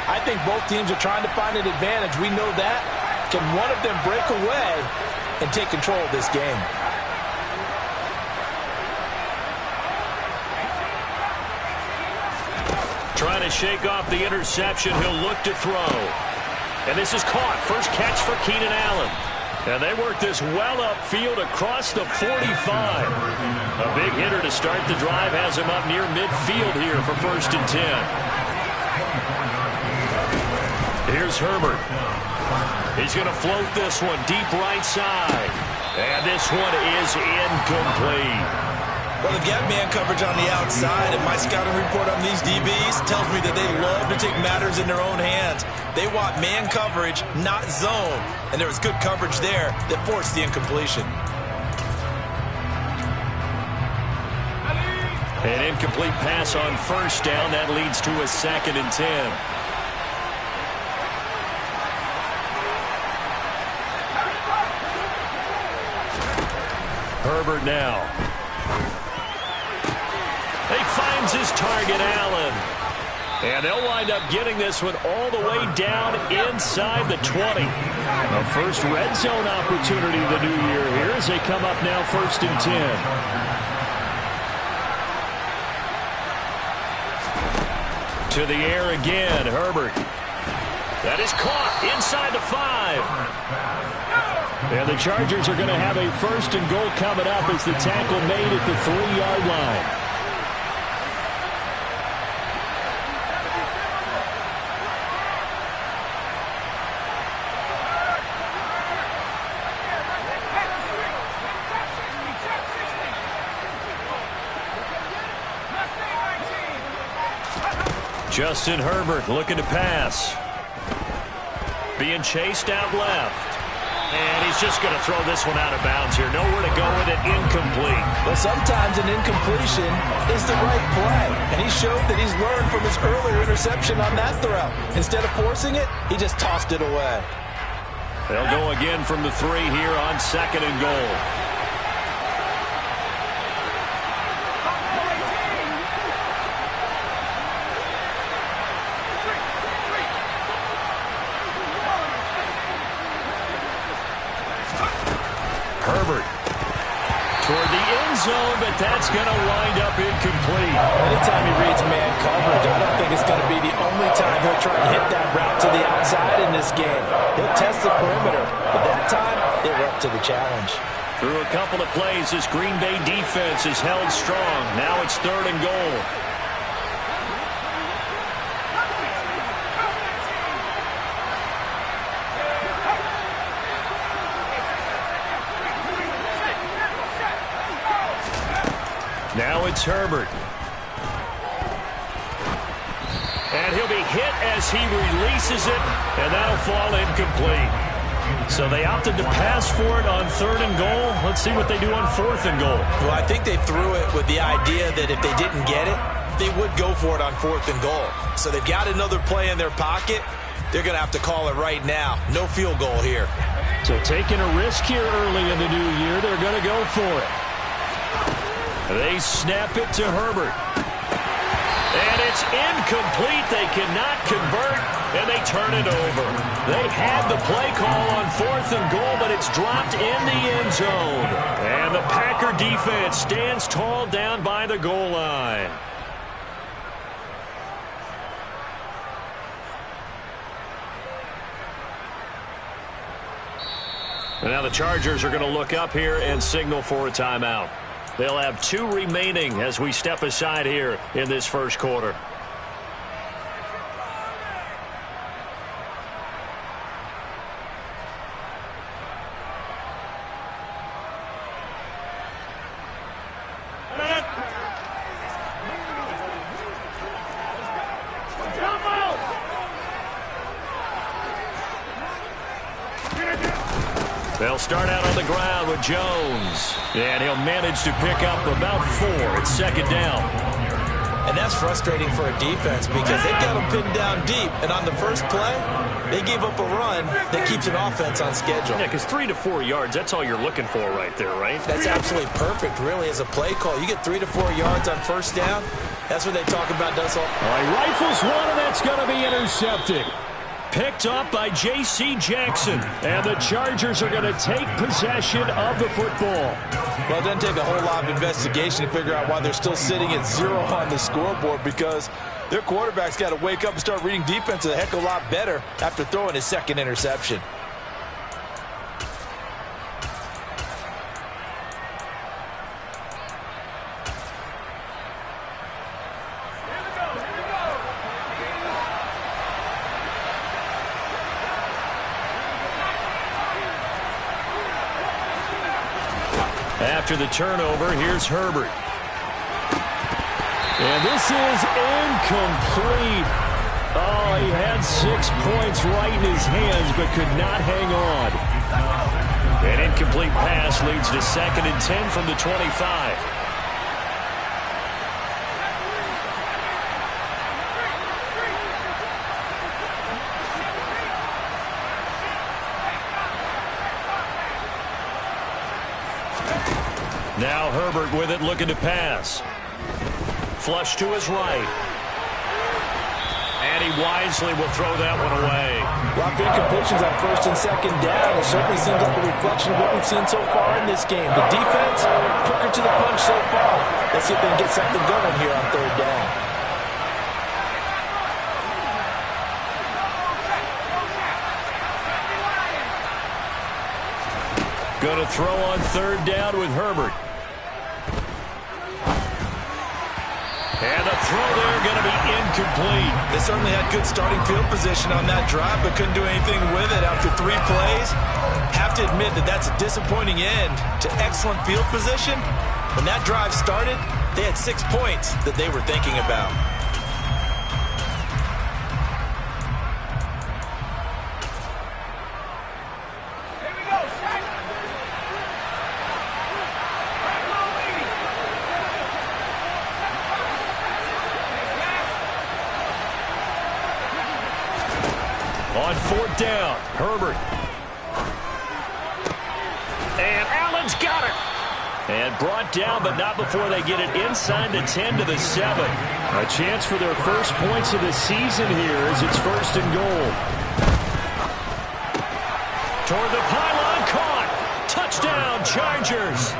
I think both teams are trying to find an advantage. We know that. Can one of them break away and take control of this game? Trying to shake off the interception. He'll look to throw. And this is caught. First catch for Keenan Allen. And they work this well upfield across the 45. A big hitter to start the drive has him up near midfield here for 1st and 10. Here's Herbert. He's going to float this one deep right side. And this one is incomplete. Well, they've got man coverage on the outside, and my scouting report on these DBs tells me that they love to take matters in their own hands. They want man coverage, not zone. And there was good coverage there that forced the incompletion. An incomplete pass on 1st down. That leads to a 2nd and 10. Herbert now. He finds his target, Allen. And they'll wind up getting this one all the way down inside the 20. A first red zone opportunity of the new year here as they come up now 1st and 10. To the air again, Herbert. That is caught inside the 5. And the Chargers are going to have a 1st and goal coming up as the tackle made at the 3-yard line. Justin Herbert looking to pass. Being chased out left. And he's just going to throw this one out of bounds here. Nowhere to go with it. Incomplete. Well, sometimes an incompletion is the right play. And he showed that he's learned from his earlier interception on that throw. Instead of forcing it, he just tossed it away. They'll go again from the 3 here on 2nd and goal. Herbert toward the end zone, but that's going to wind up incomplete. Anytime he reads man coverage, I don't think it's going to be the only time he'll try and hit that route to the outside in this game. He'll test the perimeter, but that time, they were up to the challenge. Through a couple of plays, this Green Bay defense is held strong. Now it's 3rd and goal. Now it's Herbert. And he'll be hit as he releases it, and that'll fall incomplete. So they opted to pass for it on 3rd and goal. Let's see what they do on 4th and goal. Well, I think they threw it with the idea that if they didn't get it, they would go for it on 4th and goal. So they've got another play in their pocket. They're going to have to call it right now. No field goal here. So taking a risk here early in the new year, they're going to go for it. They snap it to Herbert. And it's incomplete. They cannot convert, and they turn it over. They had the play call on 4th and goal, but it's dropped in the end zone. And the Packer defense stands tall down by the goal line. And now the Chargers are going to look up here and signal for a timeout. They'll have 2 remaining as we step aside here in this first quarter. They'll start out on the ground with Jones. And he'll manage to pick up about 4. It's 2nd down. And that's frustrating for a defense because they've got them pinned down deep. And on the first play, they gave up a run that keeps an offense on schedule. Yeah, because 3 to 4 yards, that's all you're looking for right there, right? That's absolutely perfect, really, as a play call. You get 3 to 4 yards on first down. That's what they talk about, Dussel. All right, rifles one, and that's going to be intercepted. Picked up by J.C. Jackson. And the Chargers are going to take possession of the football. Well, it doesn't take a whole lot of investigation to figure out why they're still sitting at 0 on the scoreboard, because their quarterback's got to wake up and start reading defense a heck of a lot better after throwing his 2nd interception. After the turnover, here's Herbert. And this is incomplete. Oh, he had 6 points right in his hands, but could not hang on. An incomplete pass leads to 2nd and 10 from the 25. Now Herbert with it, looking to pass. Flush to his right. And he wisely will throw that one away. A lot of incompletions on 1st and 2nd down. It certainly seems like a reflection of what we've seen so far in this game. The defense, quicker to the punch so far. Let's see if they can get something going here on 3rd down. Going to throw on 3rd down with Herbert. And the throw there going to be incomplete. They certainly had good starting field position on that drive, but couldn't do anything with it after 3 plays. Have to admit that that's a disappointing end to excellent field position. When that drive started, they had 6 points that they were thinking about. On fourth down, Herbert. And Allen's got it. And brought down, but not before they get it inside the 10 to the 7. A chance for their first points of the season here as it's first and goal. Toward the pylon, caught. Touchdown, Chargers.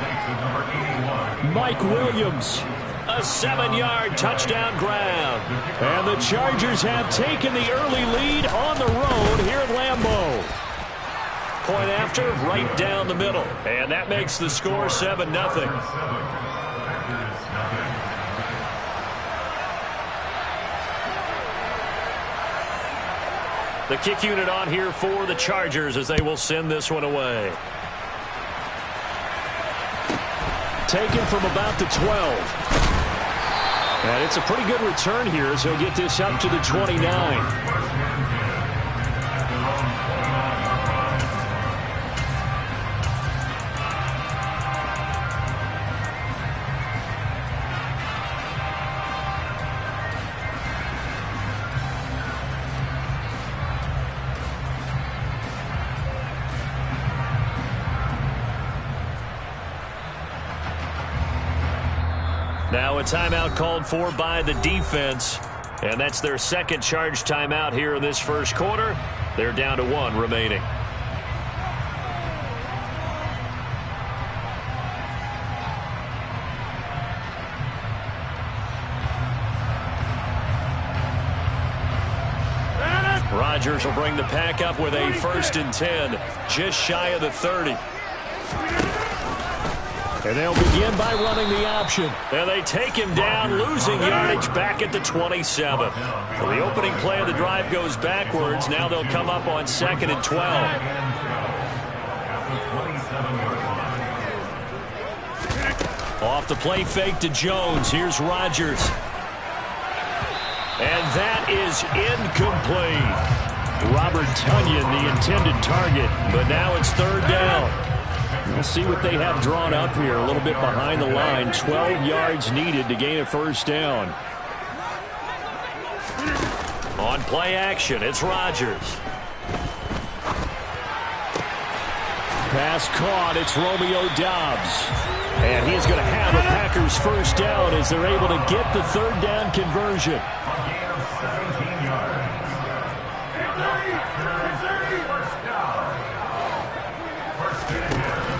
Mike Williams. A 7-yard touchdown grab. And the Chargers have taken the early lead on the road here at Lambeau. Point after, right down the middle. And that makes the score 7-0. The kick unit on here for the Chargers as they will send this one away. Taken from about the 12. And it's a pretty good return here as he'll get this up to the 29. Now a timeout called for by the defense, and that's their second charge timeout here in this first quarter. They're down to 1 remaining. Rodgers will bring the pack up with a 1st and 10, just shy of the 30. And they'll begin by running the option. And they take him down, losing yardage back at the 27. So the opening play of the drive goes backwards. Now they'll come up on 2nd and 12. Off the play fake to Jones. Here's Rodgers. And that is incomplete. Robert Tonyan, the intended target. But now it's 3rd down. We'll see what they have drawn up here. A little bit behind the line. 12 yards needed to gain a 1st down. On play action, it's Rodgers. Pass caught. It's Romeo Doubs. And he's going to have a Packers 1st down as they're able to get the 3rd down conversion.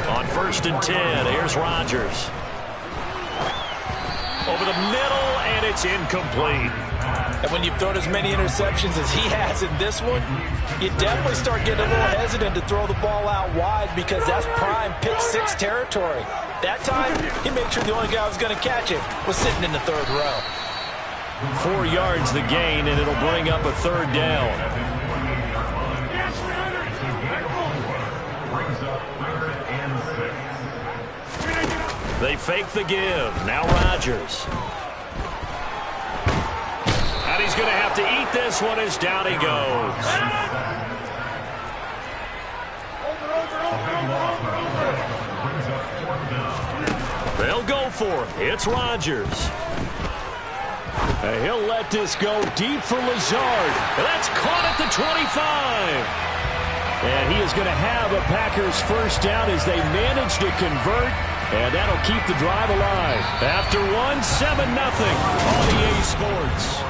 On 1st and 10, here's Rodgers. Over the middle, and it's incomplete. And when you've thrown as many interceptions as he has in this one, you definitely start getting a little hesitant to throw the ball out wide because that's prime pick 6 territory. That time, he made sure the only guy who was going to catch it was sitting in the 3rd row. 4 yards the gain, and it'll bring up a 3rd down. They fake the give. Now Rodgers. And he's going to have to eat this one as down he goes. They'll go for it. It's Rodgers. And he'll let this go deep for Lazard. And that's caught at the 25. And he is going to have a Packers 1st down as they manage to convert. And that'll keep the drive alive. After 1, 7-0 on EA Sports.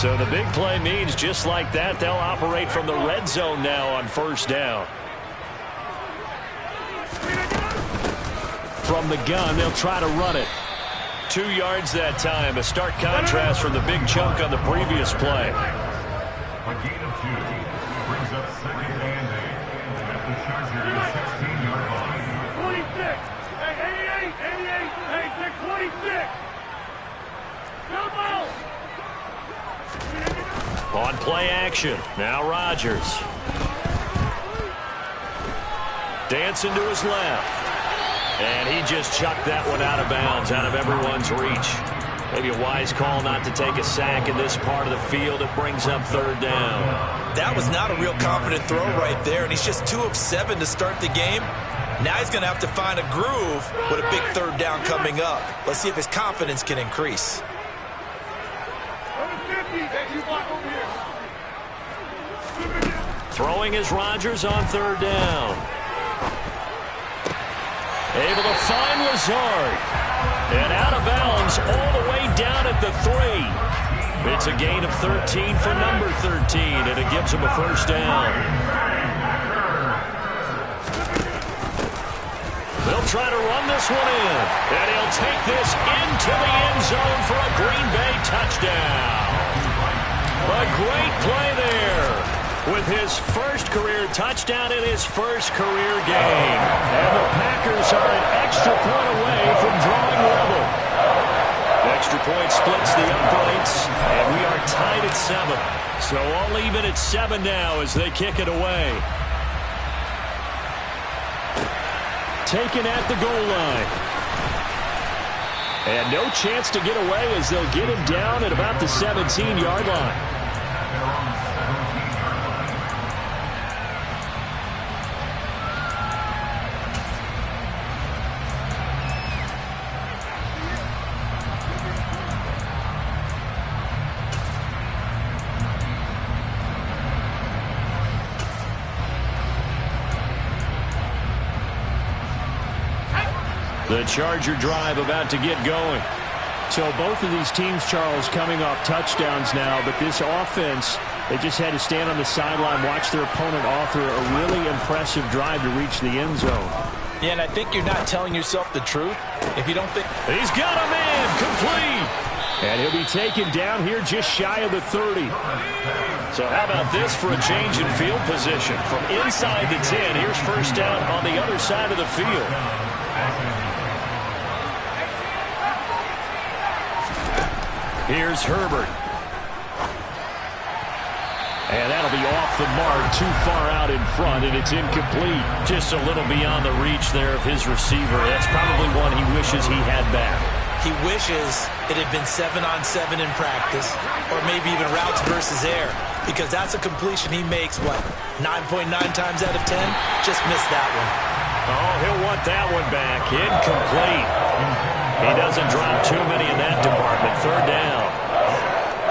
So the big play means just like that, they'll operate from the red zone now on 1st down. From the gun, they'll try to run it. 2 yards that time, a stark contrast from the big chunk on the previous play. A gain of 2 brings up 2nd and 8 at the Chargers 16-yard line. 26. Hey, 88, 88, hey, 26. No ball. On play action, now Rodgers. Dancing to his left. And he just chucked that one out of bounds, out of everyone's reach. Maybe a wise call not to take a sack in this part of the field. It brings up third down. That was not a real confident throw right there, and he's just 2 of 7 to start the game. Now he's going to have to find a groove with a big third down coming up. Let's see if his confidence can increase. Throwing is Rodgers on third down. Able to find Lazard. And out of bounds all the way down at the 3. It's a gain of 13 for number 13, and it gives him a first down. They'll try to run this one in, and he'll take this into the end zone for a Green Bay touchdown. A great play there with his first career touchdown in his first career game. And the Packers are an extra point away from drawing level. Extra point splits the uprights, and we are tied at 7. So all even at 7 now as they kick it away. Taken at the goal line. And no chance to get away as they'll get him down at about the 17-yard line. The Charger drive about to get going. So both of these teams, Charles, coming off touchdowns now, but this offense, they just had to stand on the sideline, watch their opponent author a really impressive drive to reach the end zone. Yeah, and I think you're not telling yourself the truth if you don't think... He's got a man complete. And he'll be taken down here just shy of the 30. So how about this for a change in field position? From inside the 10, here's first down on the other side of the field. Here's Herbert. And that'll be off the mark, too far out in front, and it's incomplete. Just a little beyond the reach there of his receiver. That's probably one he wishes he had back. He wishes it had been 7-on-7 in practice, or maybe even routes versus air, because that's a completion he makes, 9.9 times out of 10? Just missed that one. Oh, he'll want that one back. Incomplete. He doesn't drop too many in that department. Third down.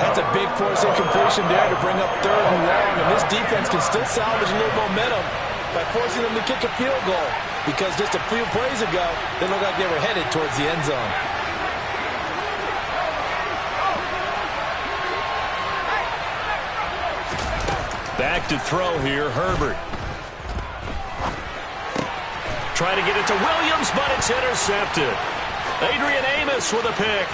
That's a big force incompletion there to bring up third and long, and this defense can still salvage a little momentum by forcing them to kick a field goal, because just a few plays ago, they looked like they were headed towards the end zone. Back to throw here, Herbert. Try to get it to Williams, but it's intercepted. Adrian Amos with a pick.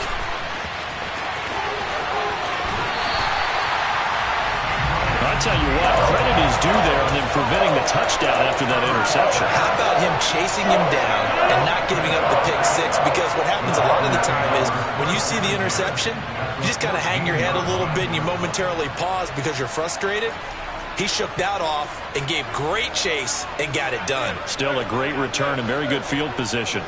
I'll tell you what, credit is due there on them preventing the touchdown after that interception. How about him chasing him down and not giving up the pick six? Because what happens a lot of the time is when you see the interception, you just kind of hang your head a little bit and you momentarily pause because you're frustrated. He shook that off and gave great chase and got it done. Still a great return and very good field position.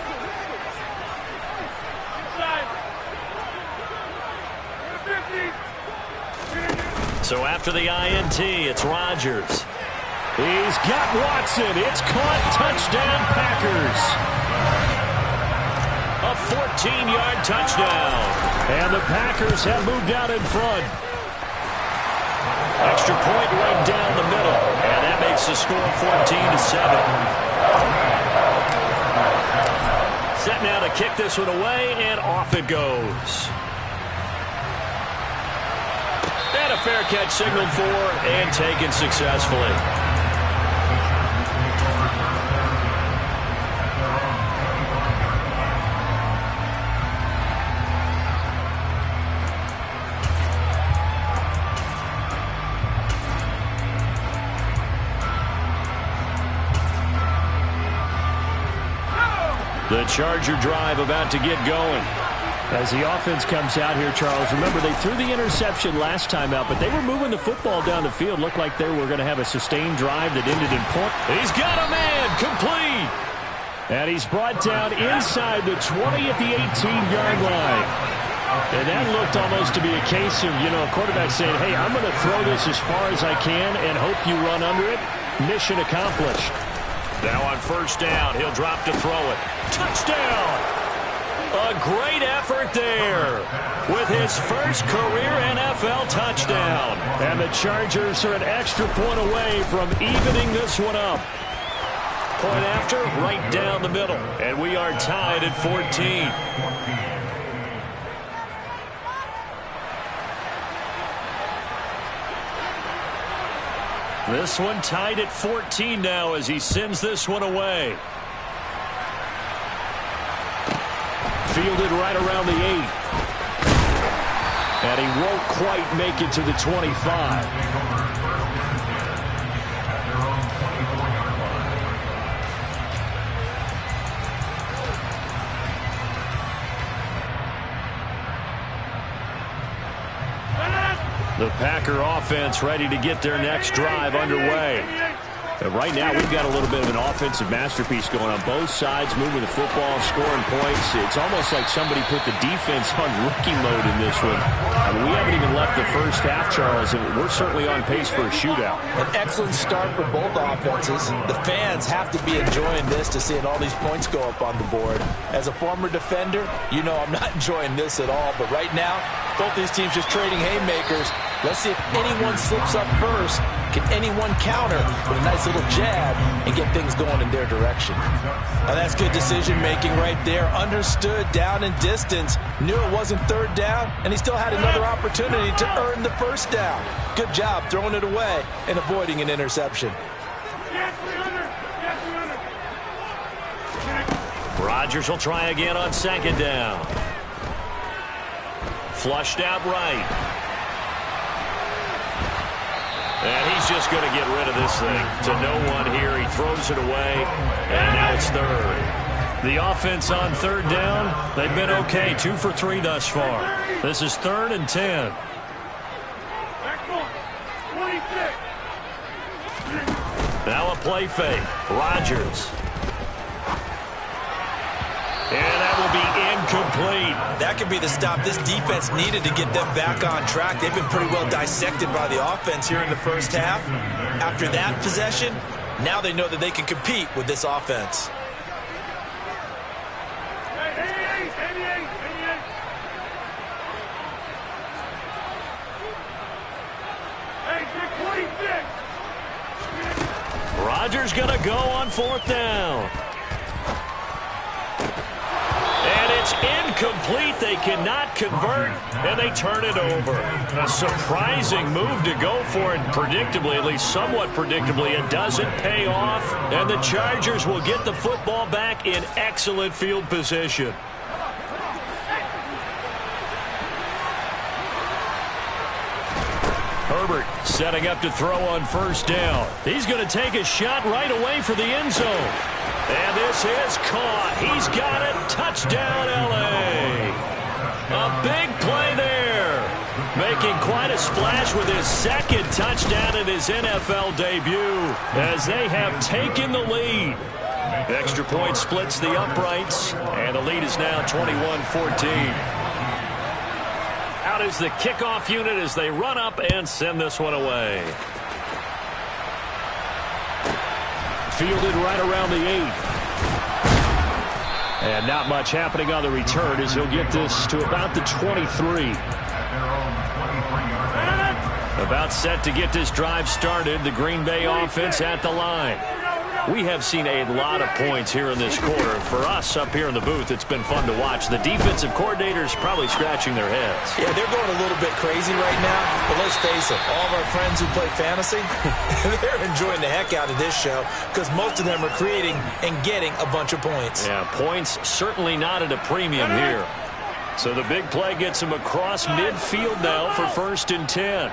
So after the INT, it's Rodgers. He's got Watson. It's caught. Touchdown, Packers. A 14-yard touchdown. And the Packers have moved out in front. Extra point right down the middle. And that makes the score 14-7. Set now to kick this one away, and off it goes. And a fair catch signaled for and taken successfully. The Charger drive about to get going. As the offense comes out here, Charles, remember they threw the interception last time out, but they were moving the football down the field. Looked like they were going to have a sustained drive that ended in point. He's got a man, complete. And he's brought down inside the 20 at the 18-yard line. And that looked almost to be a case of, a quarterback saying, hey, I'm going to throw this as far as I can and hope you run under it. Mission accomplished. Now on first down, he'll drop to throw it. Touchdown! A great effort there with his first career NFL touchdown. And the Chargers are an extra point away from evening this one up. Point after, right down the middle. And we are tied at 14. This one tied at 14 now as he sends this one away. Fielded right around the 8. And he won't quite make it to the 25. The Packer offense ready to get their next drive underway. And right now, we've got a little bit of an offensive masterpiece going on both sides, moving the football, scoring points. It's almost like somebody put the defense on rookie mode in this one. I mean, we haven't even left the first half, Charles, and we're certainly on pace for a shootout. An excellent start for both offenses. The fans have to be enjoying this to seeing all these points go up on the board. As a former defender, I'm not enjoying this at all. But right now, both these teams just trading haymakers. Let's see if anyone slips up first. Can anyone counter with a nice little jab and get things going in their direction? Now that's good decision-making right there. Understood down and distance. Knew it wasn't third down, and he still had another opportunity to earn the first down. Good job throwing it away and avoiding an interception. Rodgers will try again on second down. Flushed out right. And he's just going to get rid of this thing to no one here. He throws it away, and now it's third. The offense on third down, they've been okay. 2 for 3 thus far. This is 3rd and 10. Now a play fake. Rodgers. And that will be incomplete. That could be the stop this defense needed to get them back on track. They've been pretty well dissected by the offense here in the first half. After that possession, now they know that they can compete with this offense. Rodgers going to go on 4th down. And it's incomplete. They cannot convert, and they turn it over. A surprising move to go for it, predictably, at least somewhat predictably. It doesn't pay off, and the Chargers will get the football back in excellent field position. Herbert setting up to throw on first down. He's going to take a shot right away for the end zone. And this is caught. He's got it. Touchdown, L.A. A big play there. Making quite a splash with his second touchdown in his NFL debut as they have taken the lead. Extra point splits the uprights, and the lead is now 21-14. Out is the kickoff unit as they run up and send this one away. Fielded right around the 8. And not much happening on the return as he'll get this to about the 23. About set to get this drive started. The Green Bay offense at the line. We have seen a lot of points here in this quarter. For us up here in the booth, it's been fun to watch. The defensive coordinators probably scratching their heads. Yeah, they're going a little bit crazy right now. But let's face it, all of our friends who play fantasy, they're enjoying the heck out of this show because most of them are creating and getting a bunch of points. Yeah, points certainly not at a premium here. So the big play gets him across midfield now for 1st and 10.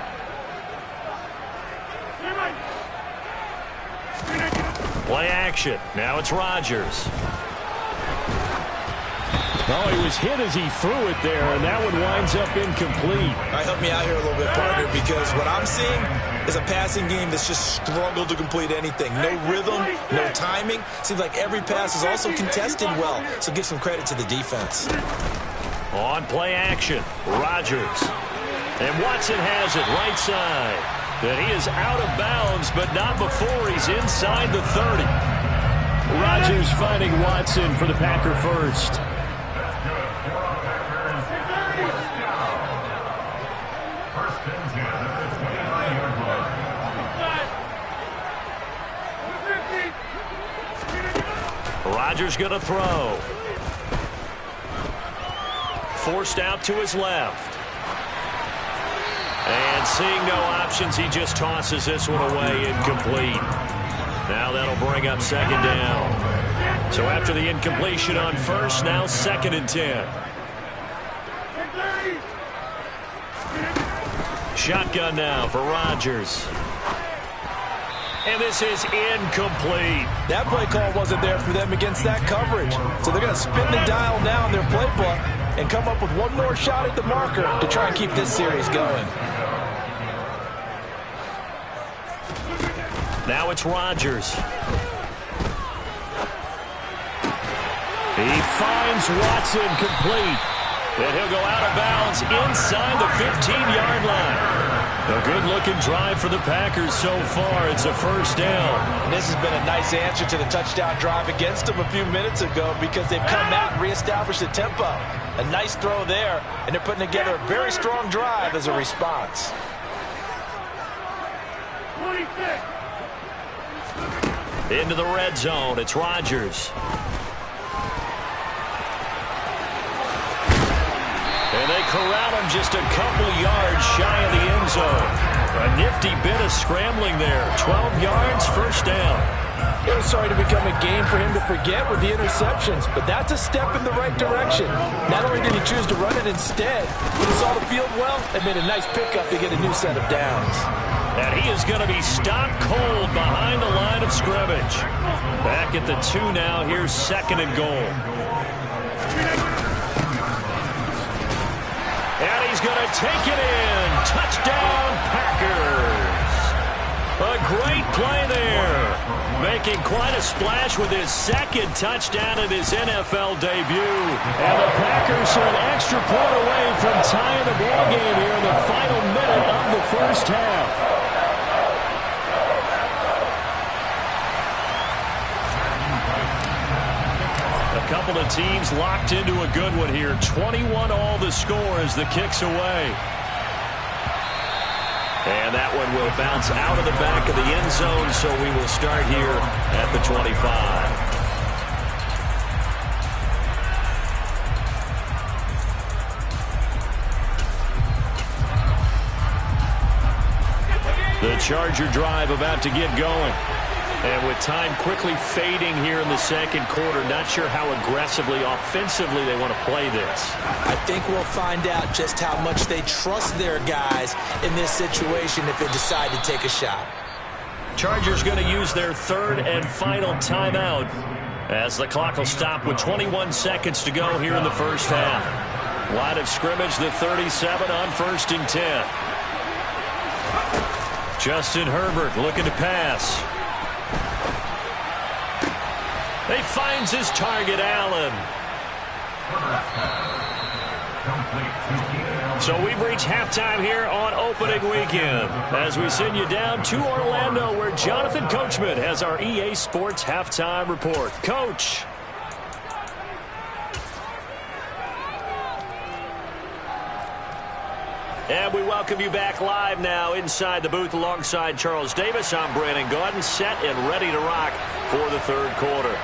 Play action. Now it's Rodgers. Oh, he was hit as he threw it there, and that one winds up incomplete. All right, help me out here a little bit, partner, because what I'm seeing is a passing game that's just struggled to complete anything. No rhythm, no timing. Seems like every pass is also contested well, so give some credit to the defense. On play action, Rodgers. And Watson has it right side. And he is out of bounds, but not before he's inside the 30. Rodgers finding Watson for the Packer first. Rodgers going to throw. Forced out to his left. And seeing no options, he just tosses this one away, incomplete. Now that'll bring up second down. So after the incompletion on first, now 2nd and 10. Shotgun now for Rodgers. And this is incomplete. That play call wasn't there for them against that coverage. So they're going to spin the dial now in their playbook and come up with one more shot at the marker to try and keep this series going. Now it's Rodgers. He finds Watson complete. And he'll go out of bounds inside the 15-yard line. A good-looking drive for the Packers so far. It's a first down. And this has been a nice answer to the touchdown drive against them a few minutes ago because they've come out and reestablished the tempo. A nice throw there, and they're putting together a very strong drive as a response. 26. Into the red zone. It's Rodgers. And they corral him just a couple yards shy of the end zone. A nifty bit of scrambling there. 12 yards, first down. It was starting to become a game for him to forget with the interceptions, but that's a step in the right direction. Not only did he choose to run it instead, but he saw the field well and made a nice pickup to get a new set of downs. And he is going to be stopped cold behind the line of scrimmage. Back at the 2 now. Here's 2nd and goal. And he's going to take it in. Touchdown, Packers. A great play there. Making quite a splash with his 2nd touchdown in his NFL debut. And the Packers are an extra point away from tying the ball game here in the final minute of the first half. A couple of teams locked into a good one here. 21 all the score as the kick's away. And that one will bounce out of the back of the end zone, so we will start here at the 25. The Charger drive about to get going. And with time quickly fading here in the second quarter, not sure how aggressively, offensively they want to play this. I think we'll find out just how much they trust their guys in this situation if they decide to take a shot. Chargers going to use their 3rd and final timeout as the clock will stop with 21 seconds to go here in the first half. Line of scrimmage, the 37 on 1st and 10. Justin Herbert looking to pass. He finds his target, Allen. So we've reached halftime here on opening weekend as we send you down to Orlando where Jonathan Coachman has our EA Sports halftime report. Coach. And we welcome you back live now inside the booth alongside Charles Davis. I'm Brandon Gaudin, set and ready to rock for the third quarter.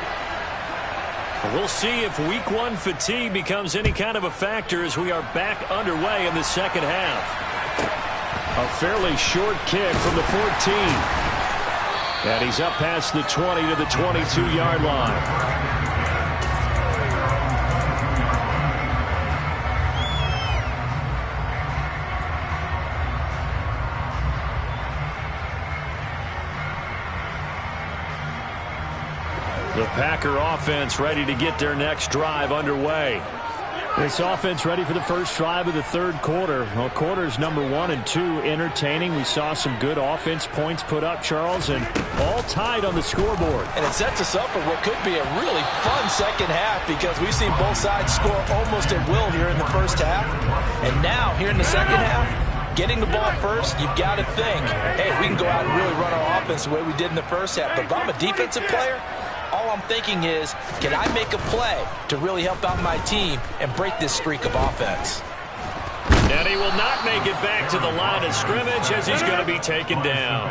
We'll see if week 1 fatigue becomes any kind of a factor as we are back underway in the second half. A fairly short kick from the 14. And he's up past the 20 to the 22-yard line. The Packer offense ready to get their next drive underway. This offense ready for the first drive of the third quarter. Well, quarters number 1 and 2 entertaining. We saw some good offense points put up, Charles, and all tied on the scoreboard. And it sets us up for what could be a really fun second half because we've seen both sides score almost at will here in the first half. And now, here in the second half, getting the ball first, you've got to think, hey, we can go out and really run our offense the way we did in the first half. But if I'm a defensive player, all I'm thinking is, can I make a play to really help out my team and break this streak of offense? And he will not make it back to the line of scrimmage as he's going to be taken down.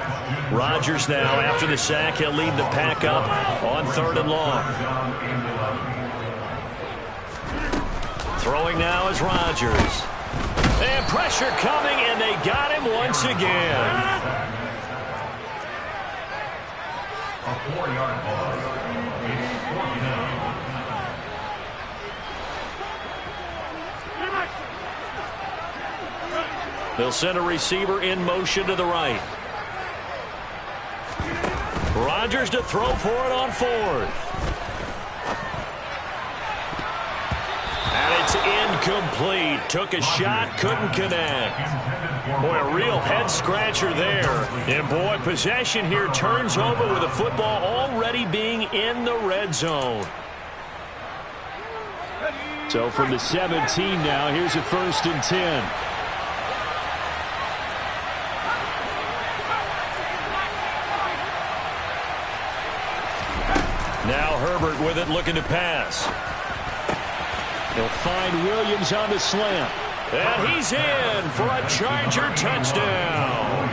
Rodgers now, after the sack, he'll lead the pack up on 3rd and long. Throwing now is Rodgers. And pressure coming, and they got him once again. A 4-yard loss. They'll send a receiver in motion to the right. Rodgers to throw for it on 4th. And it's incomplete. Took a shot, couldn't connect. Boy, a real head-scratcher there. And, boy, possession here turns over with the football already being in the red zone. So from the 17 now, here's a 1st and 10. Now Herbert with it, looking to pass. He'll find Williams on the slant. And he's in for a Charger touchdown.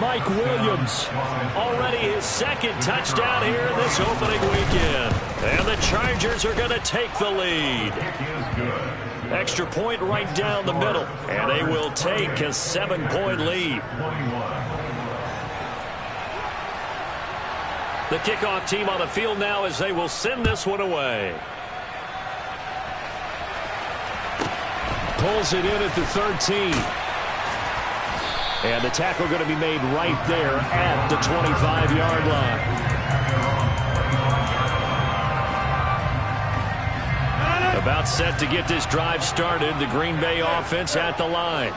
Mike Williams, already his 2nd touchdown here this opening weekend. And the Chargers are going to take the lead. Extra point right down the middle. And they will take a 7-point lead. The kickoff team on the field now as they will send this one away. Pulls it in at the 13. And the tackle going to be made right there at the 25-yard line. About set to get this drive started. The Green Bay offense at the line.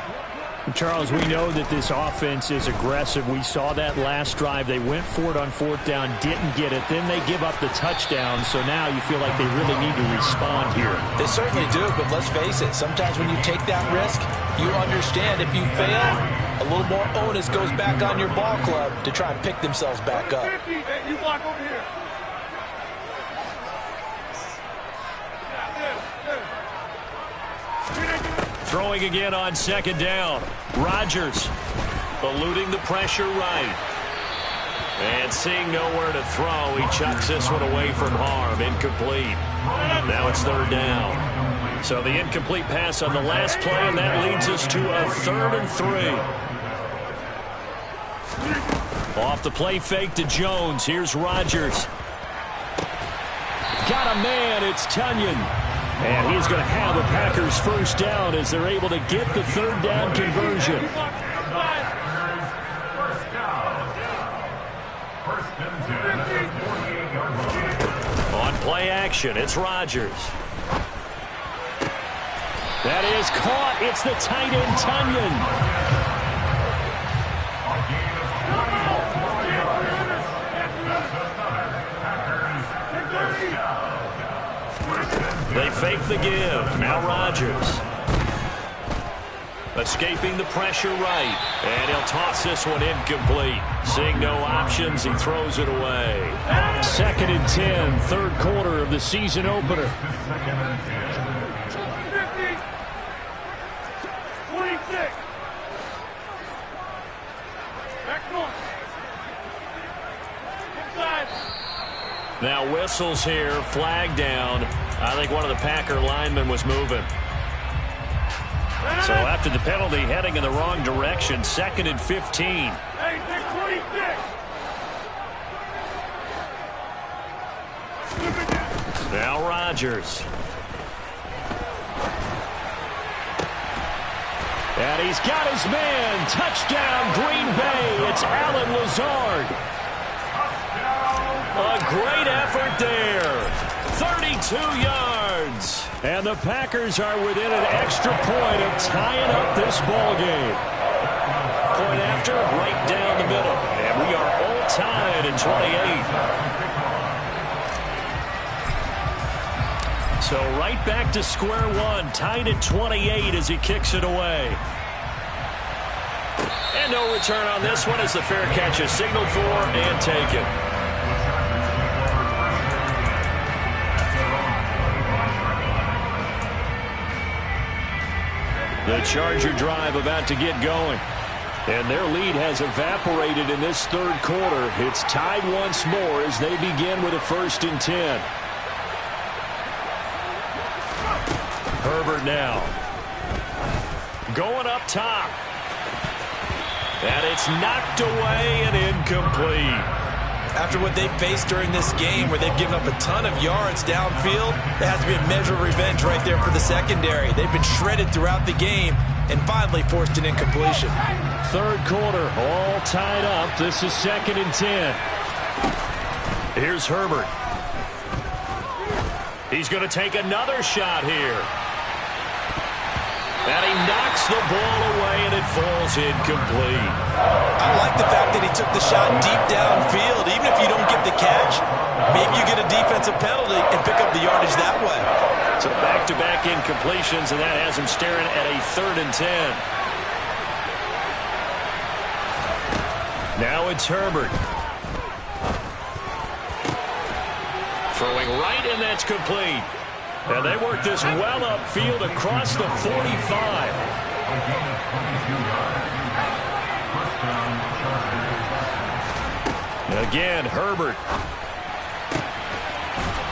Charles, we know that this offense is aggressive. We saw that last drive. They went for it on 4th down, didn't get it. Then they give up the touchdown. So now you feel like they really need to respond here. They certainly do, but let's face it. Sometimes when you take that risk, you understand if you fail, a little more onus goes back on your ball club to try and pick themselves back up. You block over here. Throwing again on 2nd down. Rodgers eluding the pressure right. And seeing nowhere to throw, he chucks this one away from harm. Incomplete. Now it's 3rd down. So the incomplete pass on the last play, and that leads us to a 3rd and 3. Off the play fake to Jones. Here's Rodgers. Got a man. It's Tunyon. And he's going to have a Packers 1st down as they're able to get the 3rd down conversion. On play action, it's Rodgers. That is caught. It's the tight end, Tunyon. They fake the give. Now Rodgers. Escaping the pressure right. And he'll toss this one incomplete. Seeing no options, he throws it away. 2nd and 10, 3rd quarter of the season opener. 50, 26. Back north. Inside. Now whistles here, flag down. I think one of the Packer linemen was moving. So after the penalty, heading in the wrong direction, 2nd and 15. Hey, 26. Now Rodgers. And he's got his man. Touchdown, Green Bay. It's Allen Lazard. A great effort there. 32 yards. And the Packers are within an extra point of tying up this ball game. Point after, right down the middle. And we are all tied at 28. So right back to square one, tied at 28 as he kicks it away. And no return on this one as the fair catch is signaled for and taken. The Charger drive about to get going. And their lead has evaporated in this third quarter. It's tied once more as they begin with a 1st and 10. Herbert now. Going up top. And it's knocked away and incomplete. After what they've faced during this game where they've given up a ton of yards downfield, there has to be a measure of revenge right there for the secondary. They've been shredded throughout the game and finally forced an incompletion. Third quarter, all tied up. This is 2nd and 10. Here's Herbert. He's going to take another shot here. And he knocks the ball away, and it falls incomplete. I like the fact that he took the shot deep downfield. Even if you don't get the catch, maybe you get a defensive penalty and pick up the yardage that way. So back-to-back incompletions, and that has him staring at a 3rd and 10. Now it's Herbert. Throwing right, and that's complete. And they work this well upfield across the 45. Again, Herbert.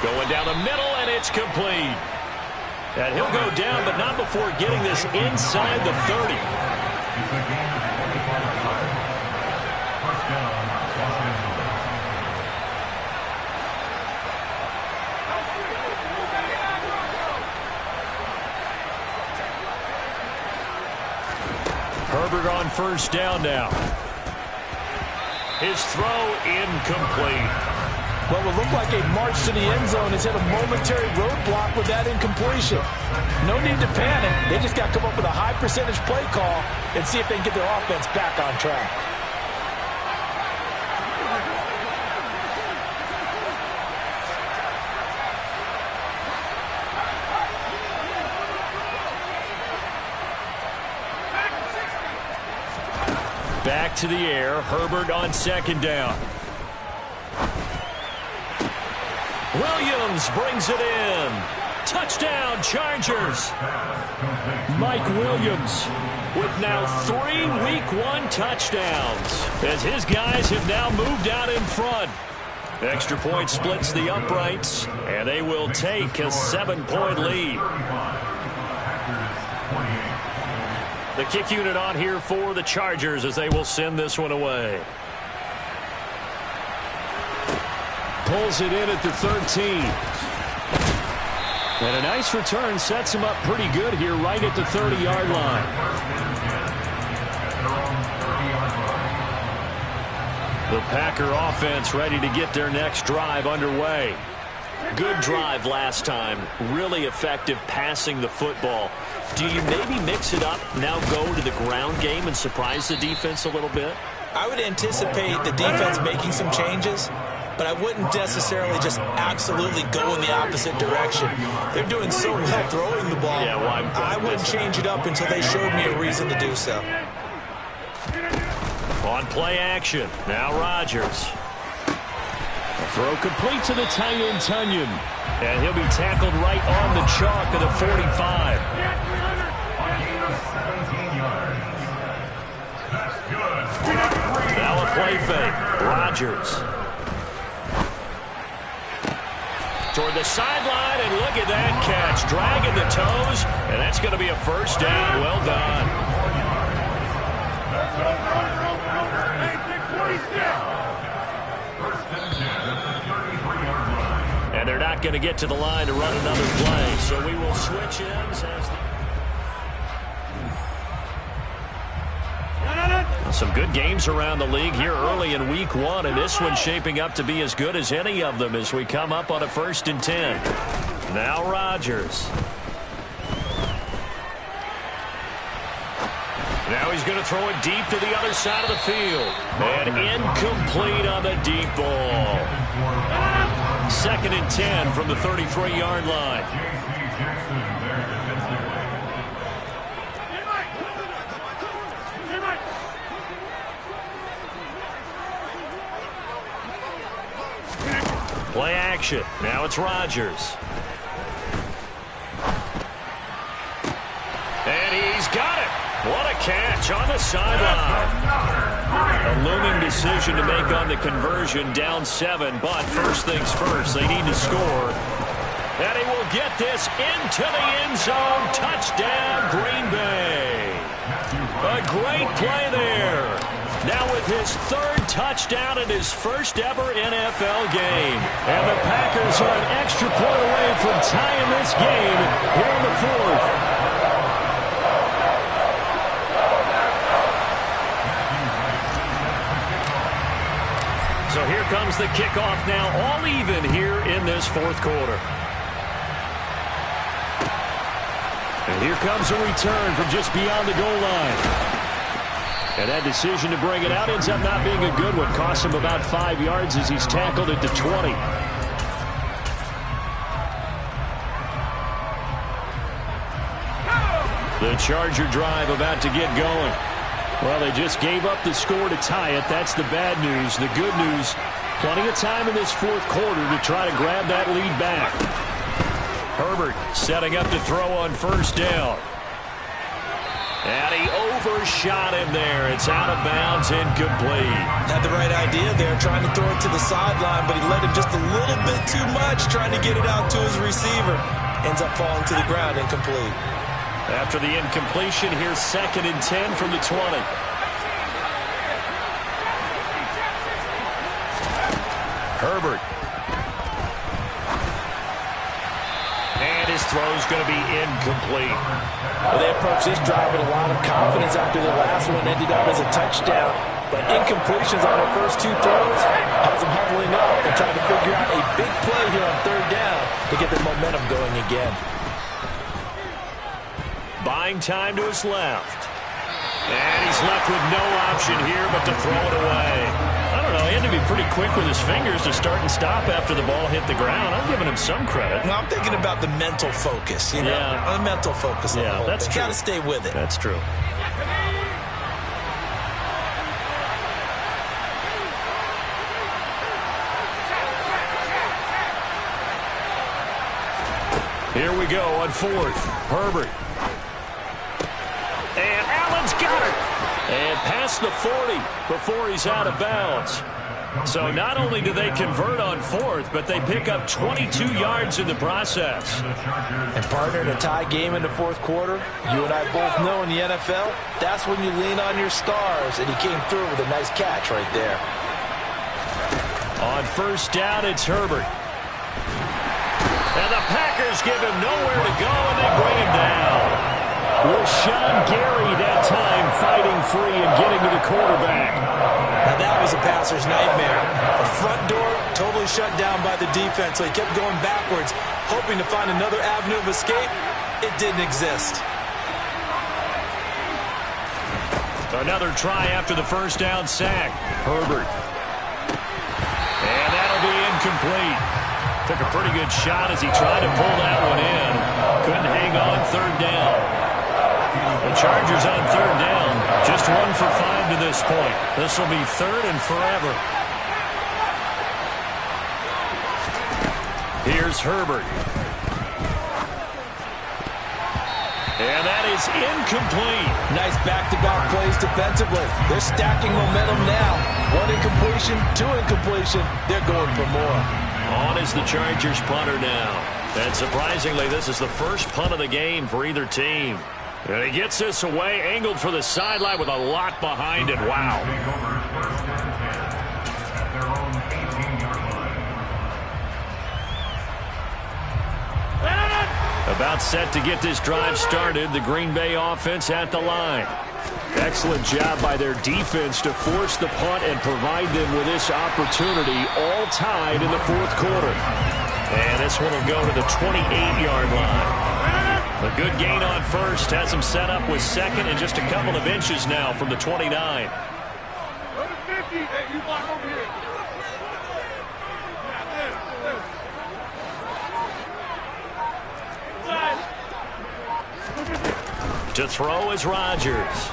Going down the middle, and it's complete. And he'll go down, but not before getting this inside the 30. Herbert on 1st down now. His throw incomplete. What will look like a march to the end zone has hit a momentary roadblock with that incompletion. No need to panic. They just got to come up with a high percentage play call and see if they can get their offense back on track. Back to the air. Herbert on 2nd down. Williams brings it in. Touchdown, Chargers. Mike Williams with now 3 Week 1 touchdowns as his guys have now moved out in front. Extra point splits the uprights, and they will take a 7-point lead. The kick unit on here for the Chargers as they will send this one away. Pulls it in at the 13. And a nice return sets him up pretty good here right at the 30-yard line. The Packer offense ready to get their next drive underway. Good drive last time. Really effective passing the football. Do you maybe mix it up, now go to the ground game and surprise the defense a little bit? I would anticipate the defense making some changes, but I wouldn't necessarily just absolutely go in the opposite direction. They're doing so well throwing the ball. Yeah, well, I wouldn't change it up until they showed me a reason to do so. On play action, now Rodgers. Throw complete to the tight end, Tunyon. And he'll be tackled right on the chalk of the 45. Now a play fake. Rodgers. Toward the sideline, and look at that catch. Dragging the toes, and that's going to be a 1st down. Well done. And they're not going to get to the line to run another play, so we will switch ends. Some good games around the league here early in Week 1, and this one's shaping up to be as good as any of them as we come up on a 1st and 10. Now Rodgers. Now he's going to throw it deep to the other side of the field. And incomplete on the deep ball. 2nd and 10 from the 33-yard line. Play action. Now it's Rodgers. And he's got it. What a catch on the sideline. A looming decision to make on the conversion, down 7, but first things first, they need to score. And he will get this into the end zone. Touchdown, Green Bay. A great play there. Now with his 3rd touchdown in his first ever NFL game. And the Packers are an extra point away from tying this game here in the 4th. So here comes the kickoff now, all even here in this 4th quarter. And here comes a return from just beyond the goal line. And that decision to bring it out ends up not being a good one. Cost him about 5 yards as he's tackled at the 20. The Charger drive about to get going. Well, they just gave up the score to tie it. That's the bad news. The good news, plenty of time in this 4th quarter to try to grab that lead back. Herbert setting up to throw on 1st down. And he overshot him there. It's out of bounds, incomplete. Had the right idea there, trying to throw it to the sideline, but he let him just a little bit too much, trying to get it out to his receiver. Ends up falling to the ground, incomplete. After the incompletion, here's 2nd and 10 from the 20. Herbert. And his throw's going to be incomplete. Well, they approached this drive with a lot of confidence after the last one ended up as a touchdown. But incompletions on their first 2 throws has them huddling up and trying to figure out a big play here on 3rd down to get their momentum going again. Buying time to his left. And he's left with no option here but to throw it away. I don't know, he had to be pretty quick with his fingers to start and stop after the ball hit the ground. I'm giving him some credit. Well, I'm thinking about the mental focus, you know? Yeah. The mental focus on the whole that's thing. true. Got to stay with it. That's true. Here we go on 4th. Herbert. And Allen's got it. And past the 40 before he's out of bounds. So not only do they convert on 4th, but they pick up 22 yards in the process. And partner, in a tie game in the 4th quarter, you and I both know in the NFL, that's when you lean on your stars. And he came through with a nice catch right there. On 1st down, it's Herbert. And the Packers give him nowhere to go, and they bring him down. Rashawn Gary that time fighting free and getting to the quarterback. Now that was a passer's nightmare. The front door totally shut down by the defense, so he kept going backwards, hoping to find another avenue of escape. It didn't exist. Another try after the 1st down sack. Herbert. And that'll be incomplete. Took a pretty good shot as he tried to pull that one in. Couldn't hang on 3rd down. The Chargers on 3rd down. Just 1 for 5 to this point. This will be 3rd and forever. Here's Herbert. And that is incomplete. Nice back-to-back plays defensively. They're stacking momentum now. 1 incompletion, 2 incompletion. They're going for more. On is the Chargers punter now. And surprisingly, this is the first punt of the game for either team. And he gets this away, angled for the sideline with a lot behind it. Wow. About set to get this drive started. The Green Bay offense at the line. Excellent job by their defense to force the punt and provide them with this opportunity, all tied in the 4th quarter. And this one will go to the 28-yard line. A good gain on first has him set up with second and just a couple of inches now from the 29. Go to 50. Hey, you block over here. To throw is Rodgers.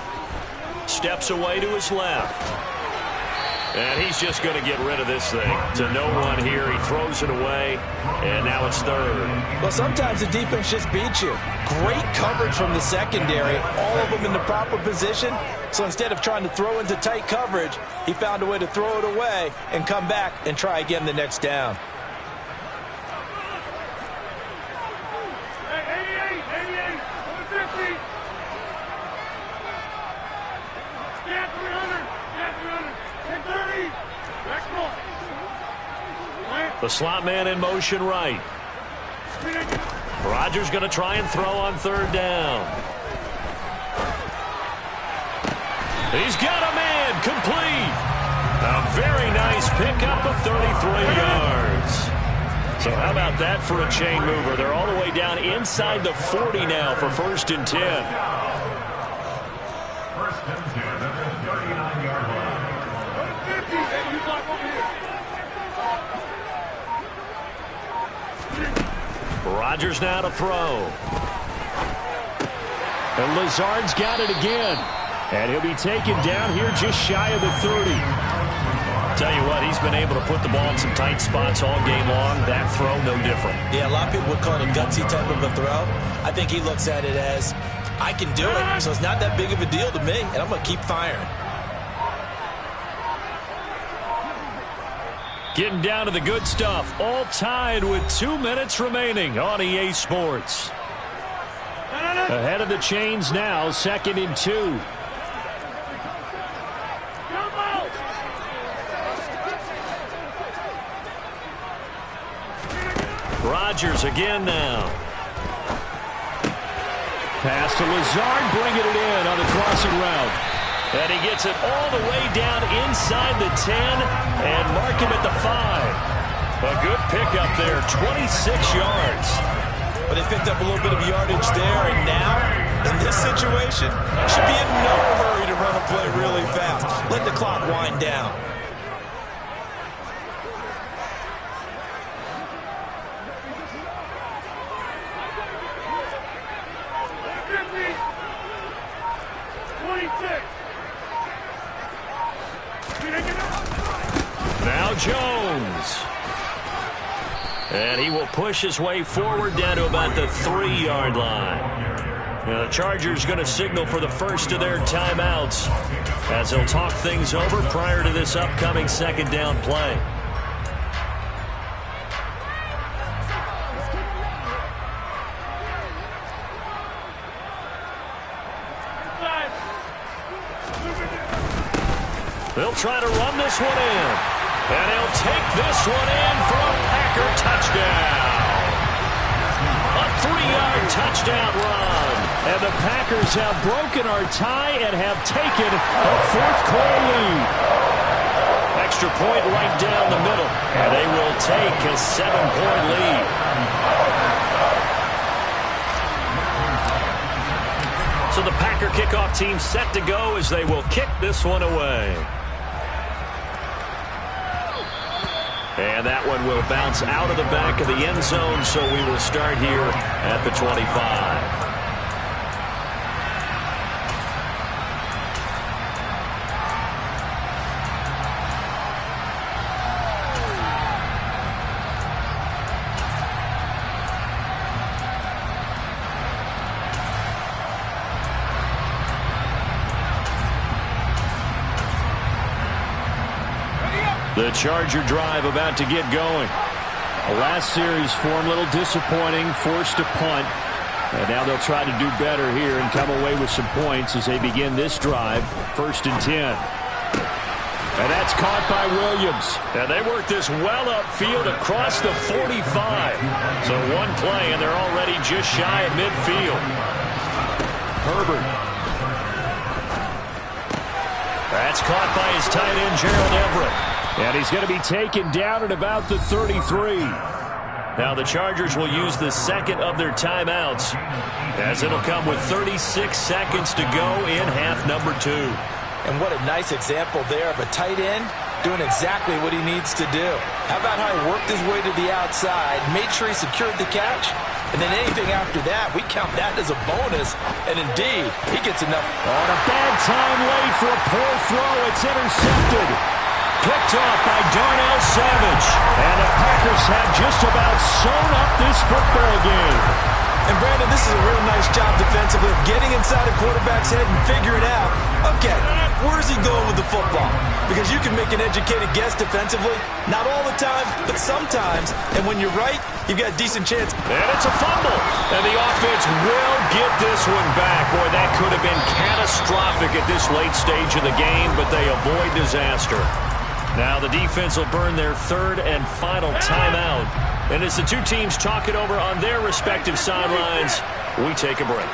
Steps away to his left. And he's just going to get rid of this thing. To no one here. He throws it away. And now it's third. Well, sometimes the defense just beats you. Great coverage from the secondary. All of them in the proper position. So instead of trying to throw into tight coverage, he found a way to throw it away and come back and try again the next down. Hey, 88, 50. Stand 300. Stand 300. Hit 30. Back ball. The slot man in motion right. Rodgers going to try and throw on third down. He's got a man complete. A very nice pickup of 33 yards. So how about that for a chain mover? They're all the way down inside the 40 now for 1st and 10. 1st and 10 at the 39-yard line. Go to 50. Hey, you block over here. Rodgers now to throw. And Lazard's got it again. And he'll be taken down here just shy of the 30. Tell you what, he's been able to put the ball in some tight spots all game long. That throw, no different. Yeah, a lot of people would call it a gutsy type of a throw. I think he looks at it as, I can do it, so it's not that big of a deal to me, and I'm going to keep firing. Getting down to the good stuff. All tied with 2 minutes remaining on EA Sports. Ahead of the chains now, 2nd and 2. Rodgers again now. Pass to Lazard, bringing it in on the crossing route. And he gets it all the way down inside the 10 and mark him at the 5. A good pickup there, 26 yards. But they picked up a little bit of yardage there, and now, in this situation, should be in no hurry to run a play really fast. Let the clock wind down. Now Jones. And he will push his way forward down to about the 3-yard line. Now the Chargers going to signal for the first of their timeouts as they'll talk things over prior to this upcoming 2nd down play. They'll try to run this one in. And he'll take this one in for a Packer touchdown. A 3-yard touchdown run. And the Packers have broken our tie and have taken a 4th-quarter lead. Extra point right down the middle. And they will take a 7-point lead. So the Packer kickoff team set to go as they will kick this one away. And that one will bounce out of the back of the end zone, so we will start here at the 25. The Charger drive about to get going. The last series for him, a little disappointing, forced a punt. And now they'll try to do better here and come away with some points as they begin this drive, 1st and 10. And that's caught by Williams. And they work this well upfield across the 45. So one play, and they're already just shy of midfield. Herbert. That's caught by his tight end, Gerald Everett. And he's going to be taken down at about the 33. Now the Chargers will use the second of their timeouts, as it'll come with 36 seconds to go in half number 2. And what a nice example there of a tight end doing exactly what he needs to do. How about how he worked his way to the outside, made sure he secured the catch, and then anything after that, we count that as a bonus. And indeed, he gets enough. On a bad time late for a poor throw. It's intercepted. Picked off by Darnell Savage. And the Packers have just about sewn up this football game. And Brandon, this is a real nice job defensively of getting inside a quarterback's head and figuring out, okay, where's he going with the football? Because you can make an educated guess defensively. Not all the time, but sometimes. And when you're right, you've got a decent chance. And it's a fumble. And the offense will get this one back. Boy, that could have been catastrophic at this late stage of the game, but they avoid disaster. Now the defense will burn their third and final timeout. And as the two teams talk it over on their respective sidelines, we take a break.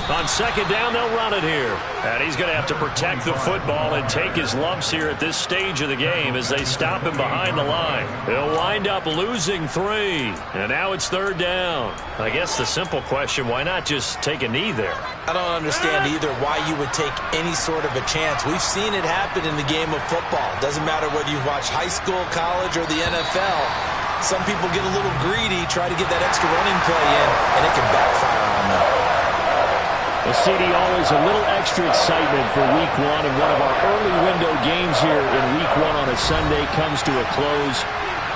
On second down, they'll run it here. And he's going to have to protect the football and take his lumps here at this stage of the game as they stop him behind the line. They'll wind up losing 3. And now it's third down. I guess the simple question, why not just take a knee there? I don't understand either why you would take any sort of a chance. We've seen it happen in the game of football. Doesn't matter whether you watch high school, college, or the NFL. Some people get a little greedy, try to get that extra running play in, and it can backfire on them. Well, CD, always a little extra excitement for Week 1, and one of our early window games here in Week 1 on a Sunday comes to a close.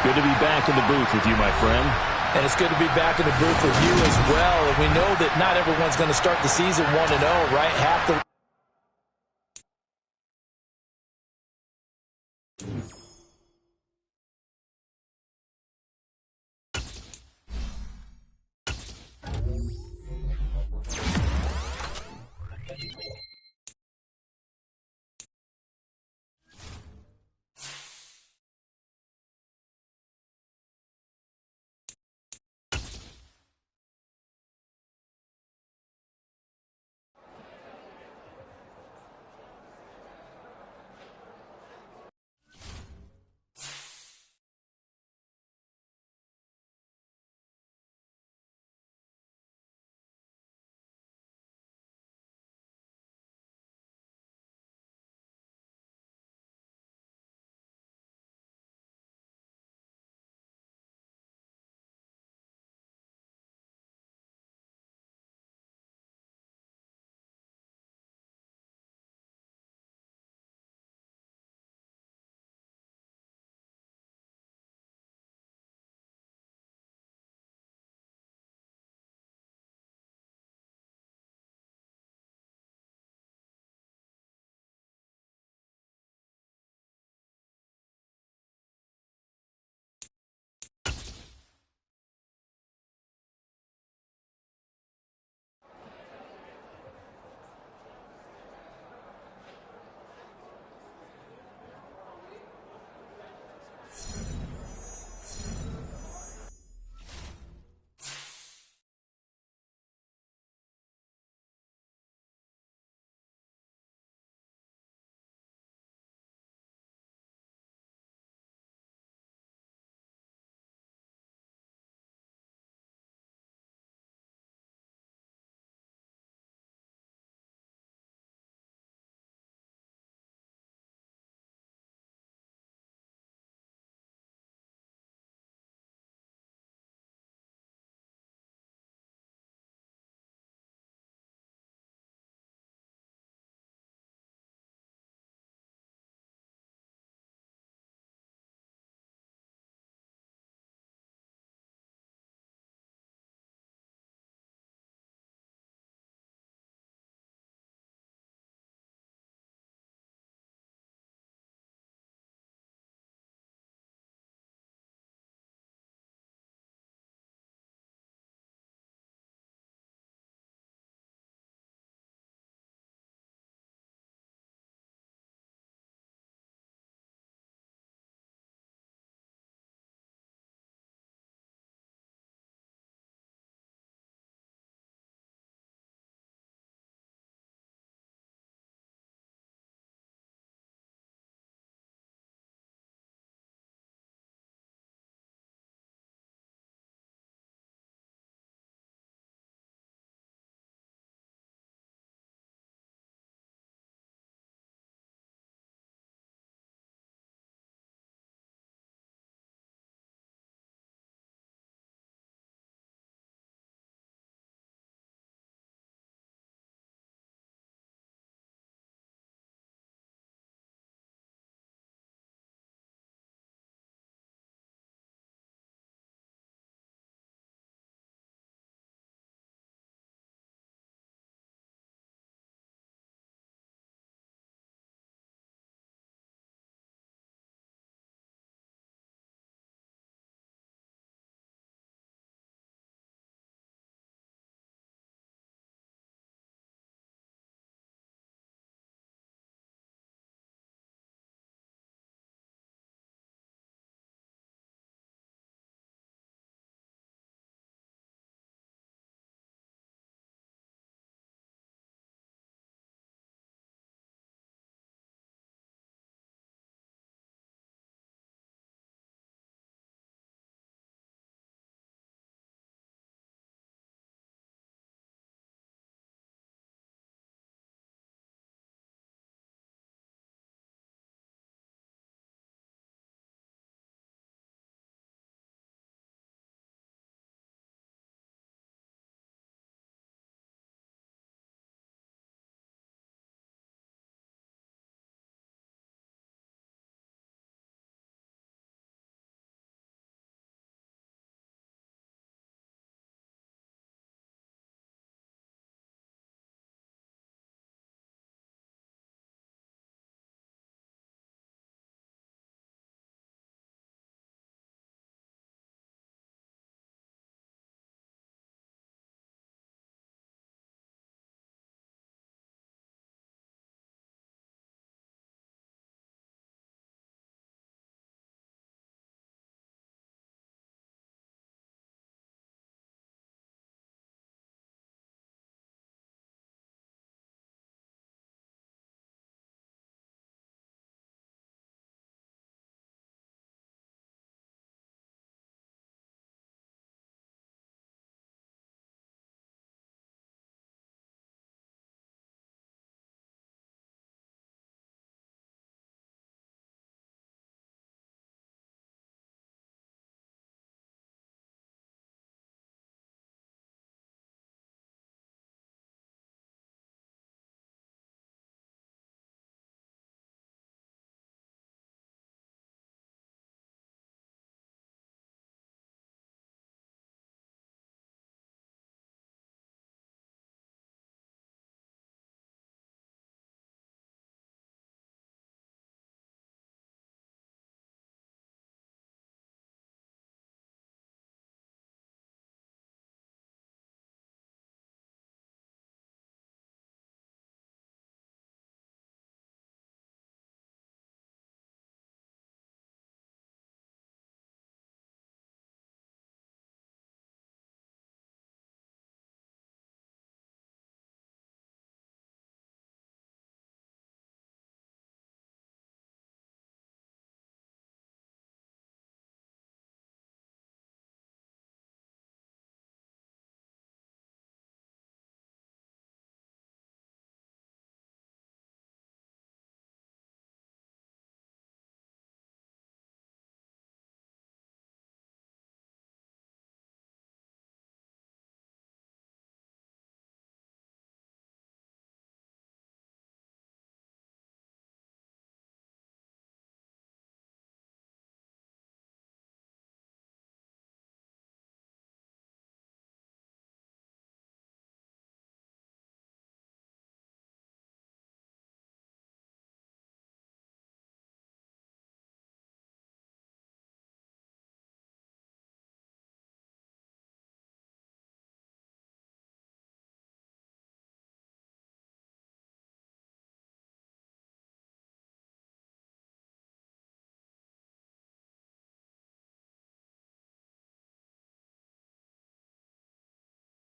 Good to be back in the booth with you, my friend. And it's good to be back in the booth with you as well. And we know that not everyone's going to start the season 1-0, right? Half the